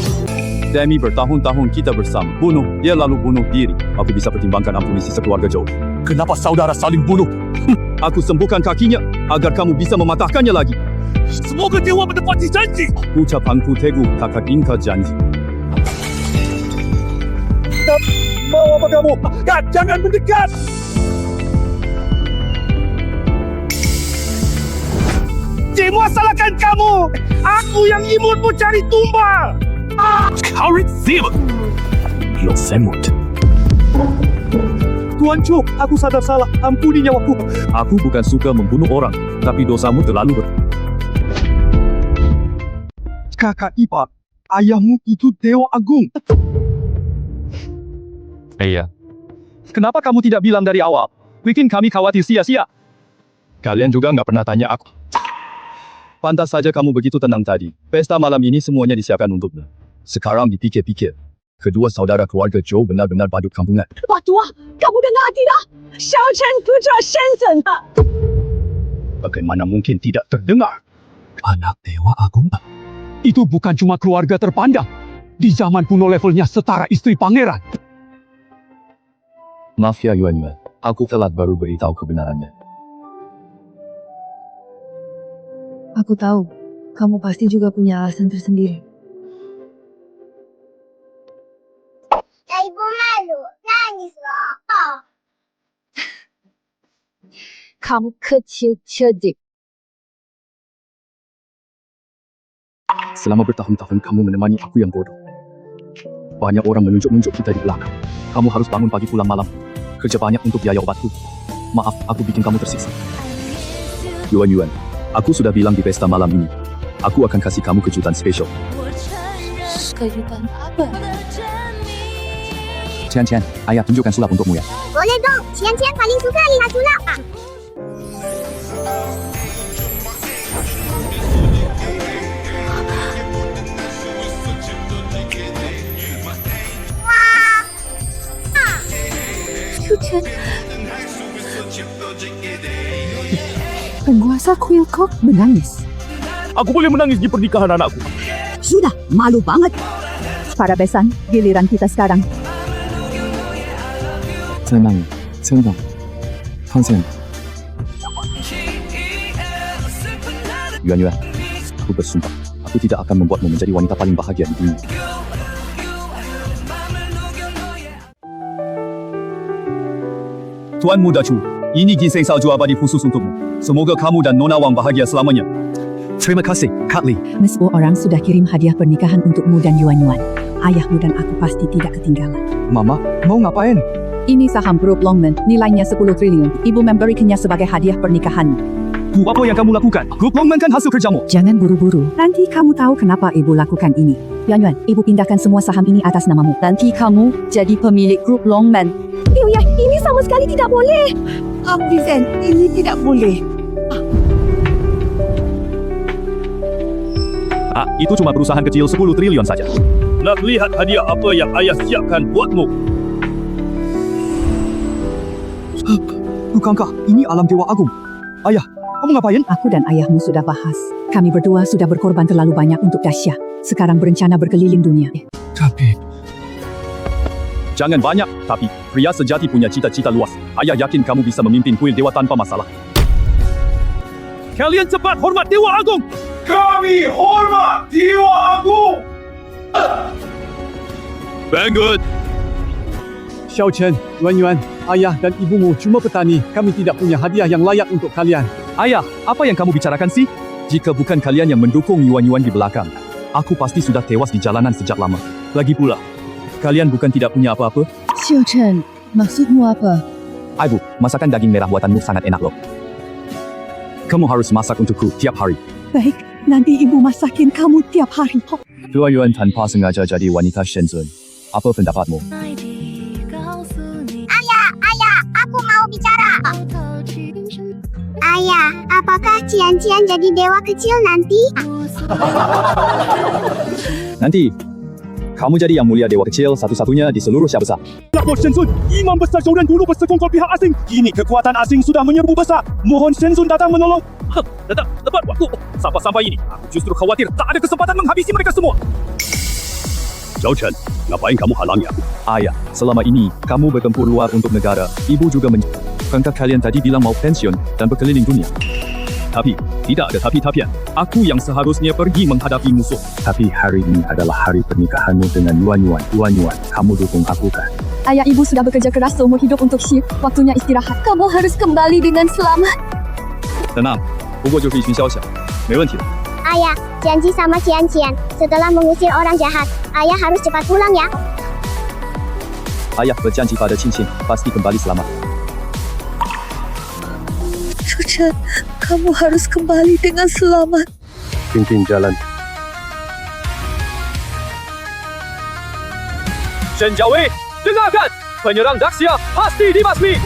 Demi bertahun-tahun kita bersama. Bunuh, dia lalu bunuh diri. Aku bisa pertimbangkan ampuni sisa keluarga Zhou. Kenapa saudara saling bunuh? Aku sembuhkan kakinya agar kamu bisa mematahkannya lagi. Semoga dewa menepati janji. Ucapanku teguh, kakak ingkar janji. Mau apa kamu? Kak, jangan mendekat. Semua salahkan kamu. Aku yang imutmu cari tumbal. Kaurit Zim! Lo semut. Tuan Chu, aku sadar salah. Ampuni nyawaku. Aku bukan suka membunuh orang, tapi dosamu terlalu Kakak ipar, ayahmu itu Dewa Agung. Iya. Kenapa kamu tidak bilang dari awal? Bikin kami khawatir sia-sia. Kalian juga nggak pernah tanya aku. Pantas saja kamu begitu tenang tadi. Pesta malam ini semuanya disiapkan untukmu. Sekarang dipikir-pikir, kedua saudara keluarga Zhou benar-benar badut kampungan. Wah tua, kamu dengar tidak? Xiao Chen putra Shenzhen. Bagaimana mungkin tidak terdengar? Anak Dewa Agung? Itu bukan cuma keluarga terpandang. Di zaman kuno levelnya setara istri pangeran. Maaf ya Yuan Yuan, aku telat baru beritahu kebenarannya. Aku tahu, kamu pasti juga punya alasan tersendiri. Ibu malu, nangis loh. Kamu kecil cerdik. Selama bertahun-tahun kamu menemani aku yang bodoh. Banyak orang menunjuk-nunjuk kita di belakang. Kamu harus bangun pagi pulang malam. Kerja banyak untuk biaya obatku. Maaf, aku bikin kamu tersiksa. Yuan Yuan, aku sudah bilang di pesta malam ini. Aku akan kasih kamu kejutan spesial. Kejutan apa? Cian, ayah tunjukkan sulap untukmu ya. Boleh dong, Cian paling suka lihat sulap. Chen. Penguasa kuil kok menangis. Aku boleh menangis di pernikahan anakku. Sudah, malu banget. Para besan, giliran kita sekarang. Tenang, Hansen. Yuan, aku bersumpah, aku tidak akan membuatmu menjadi wanita paling bahagia di dunia. Tuan Muda Chu, ini ginseng salju abadi khusus untukmu. Semoga kamu dan Nona Wang bahagia selamanya. Terima kasih, Kak Li. Semua orang sudah kirim hadiah pernikahan untukmu dan Yuan Yuan. Ayahmu dan aku pasti tidak ketinggalan. Mama, mau ngapain? Ini saham grup Longman, nilainya 10 triliun. Ibu memberikannya sebagai hadiah pernikahanmu. Apa yang kamu lakukan? Grup Longman kan hasil kerjamu. Jangan buru-buru. Nanti kamu tahu kenapa ibu lakukan ini. Yuan Yuan, ibu pindahkan semua saham ini atas namamu. Nanti kamu jadi pemilik grup Longman. Ya, ini sama sekali tidak boleh. Vincent, ini tidak boleh. Itu cuma perusahaan kecil 10 triliun saja. Nak lihat hadiah apa yang ayah siapkan buatmu? Bukankah ini alam Dewa Agung? Ayah, kamu ngapain? Aku dan ayahmu sudah bahas. Kami berdua sudah berkorban terlalu banyak untuk Dasya. Sekarang berencana berkeliling dunia. Tapi Jangan banyak, tapi pria sejati punya cita-cita luas. Ayah yakin kamu bisa memimpin kuil dewa tanpa masalah. Kalian cepat hormat Dewa Agung! Kami hormat Dewa Agung! Vanguard! Xiao Chen, Yuan Yuan, ayah dan ibumu cuma petani. Kami tidak punya hadiah yang layak untuk kalian. Ayah, apa yang kamu bicarakan sih? Jika bukan kalian yang mendukung Yuan-Yuan di belakang, aku pasti sudah tewas di jalanan sejak lama. Lagi pula, kalian bukan tidak punya apa-apa? Xiao Chen, maksudmu apa? Ibu, masakan daging merah buatanmu sangat enak loh. Kamu harus masak untukku tiap hari. Baik, nanti ibu masakin kamu tiap hari. Yuan-Yuan tanpa sengaja jadi wanita Shenzhen. Apa pendapatmu? Ayah, aku mau bicara. Ayah, apakah Cian-Cian jadi dewa kecil nanti? Nanti, kamu jadi yang mulia dewa kecil satu-satunya di seluruh Xia besar. Lapor Shenzhen, Imam Besar Zhouren dulu bersekongkol pihak asing. Kini kekuatan asing sudah menyerbu besar. Mohon Shenzhen datang menolong. Tepat waktu. Sampai-sampai ini, aku justru khawatir tak ada kesempatan menghabisi mereka semua. Xiao Chen, ngapain kamu halangi aku? Ayah, selama ini, kamu bertempur luar untuk negara. Ibu juga Bukankah kalian tadi bilang mau pensiun dan berkeliling dunia? Tapi, tidak ada tapi-tapian. Aku yang seharusnya pergi menghadapi musuh. Tapi hari ini adalah hari pernikahanmu dengan Yuan-Yuan. Yuan-Yuan, kamu dukung aku kan? Ayah ibu sudah bekerja keras seumur hidup untuk Xi. Waktunya istirahat. Kamu harus kembali dengan selamat. Tenang, 不过就是一群宵小，没问题的。 Ayah, janji sama Cian-Cian. Setelah mengusir orang jahat, ayah harus cepat pulang ya. Ayah berjanji pada Cincin, pasti kembali selamat. Chen, kamu harus kembali dengan selamat. Pimpin jalan. Shen Jiawei, dengarkan! Penyerang Daxia pasti dibasmi!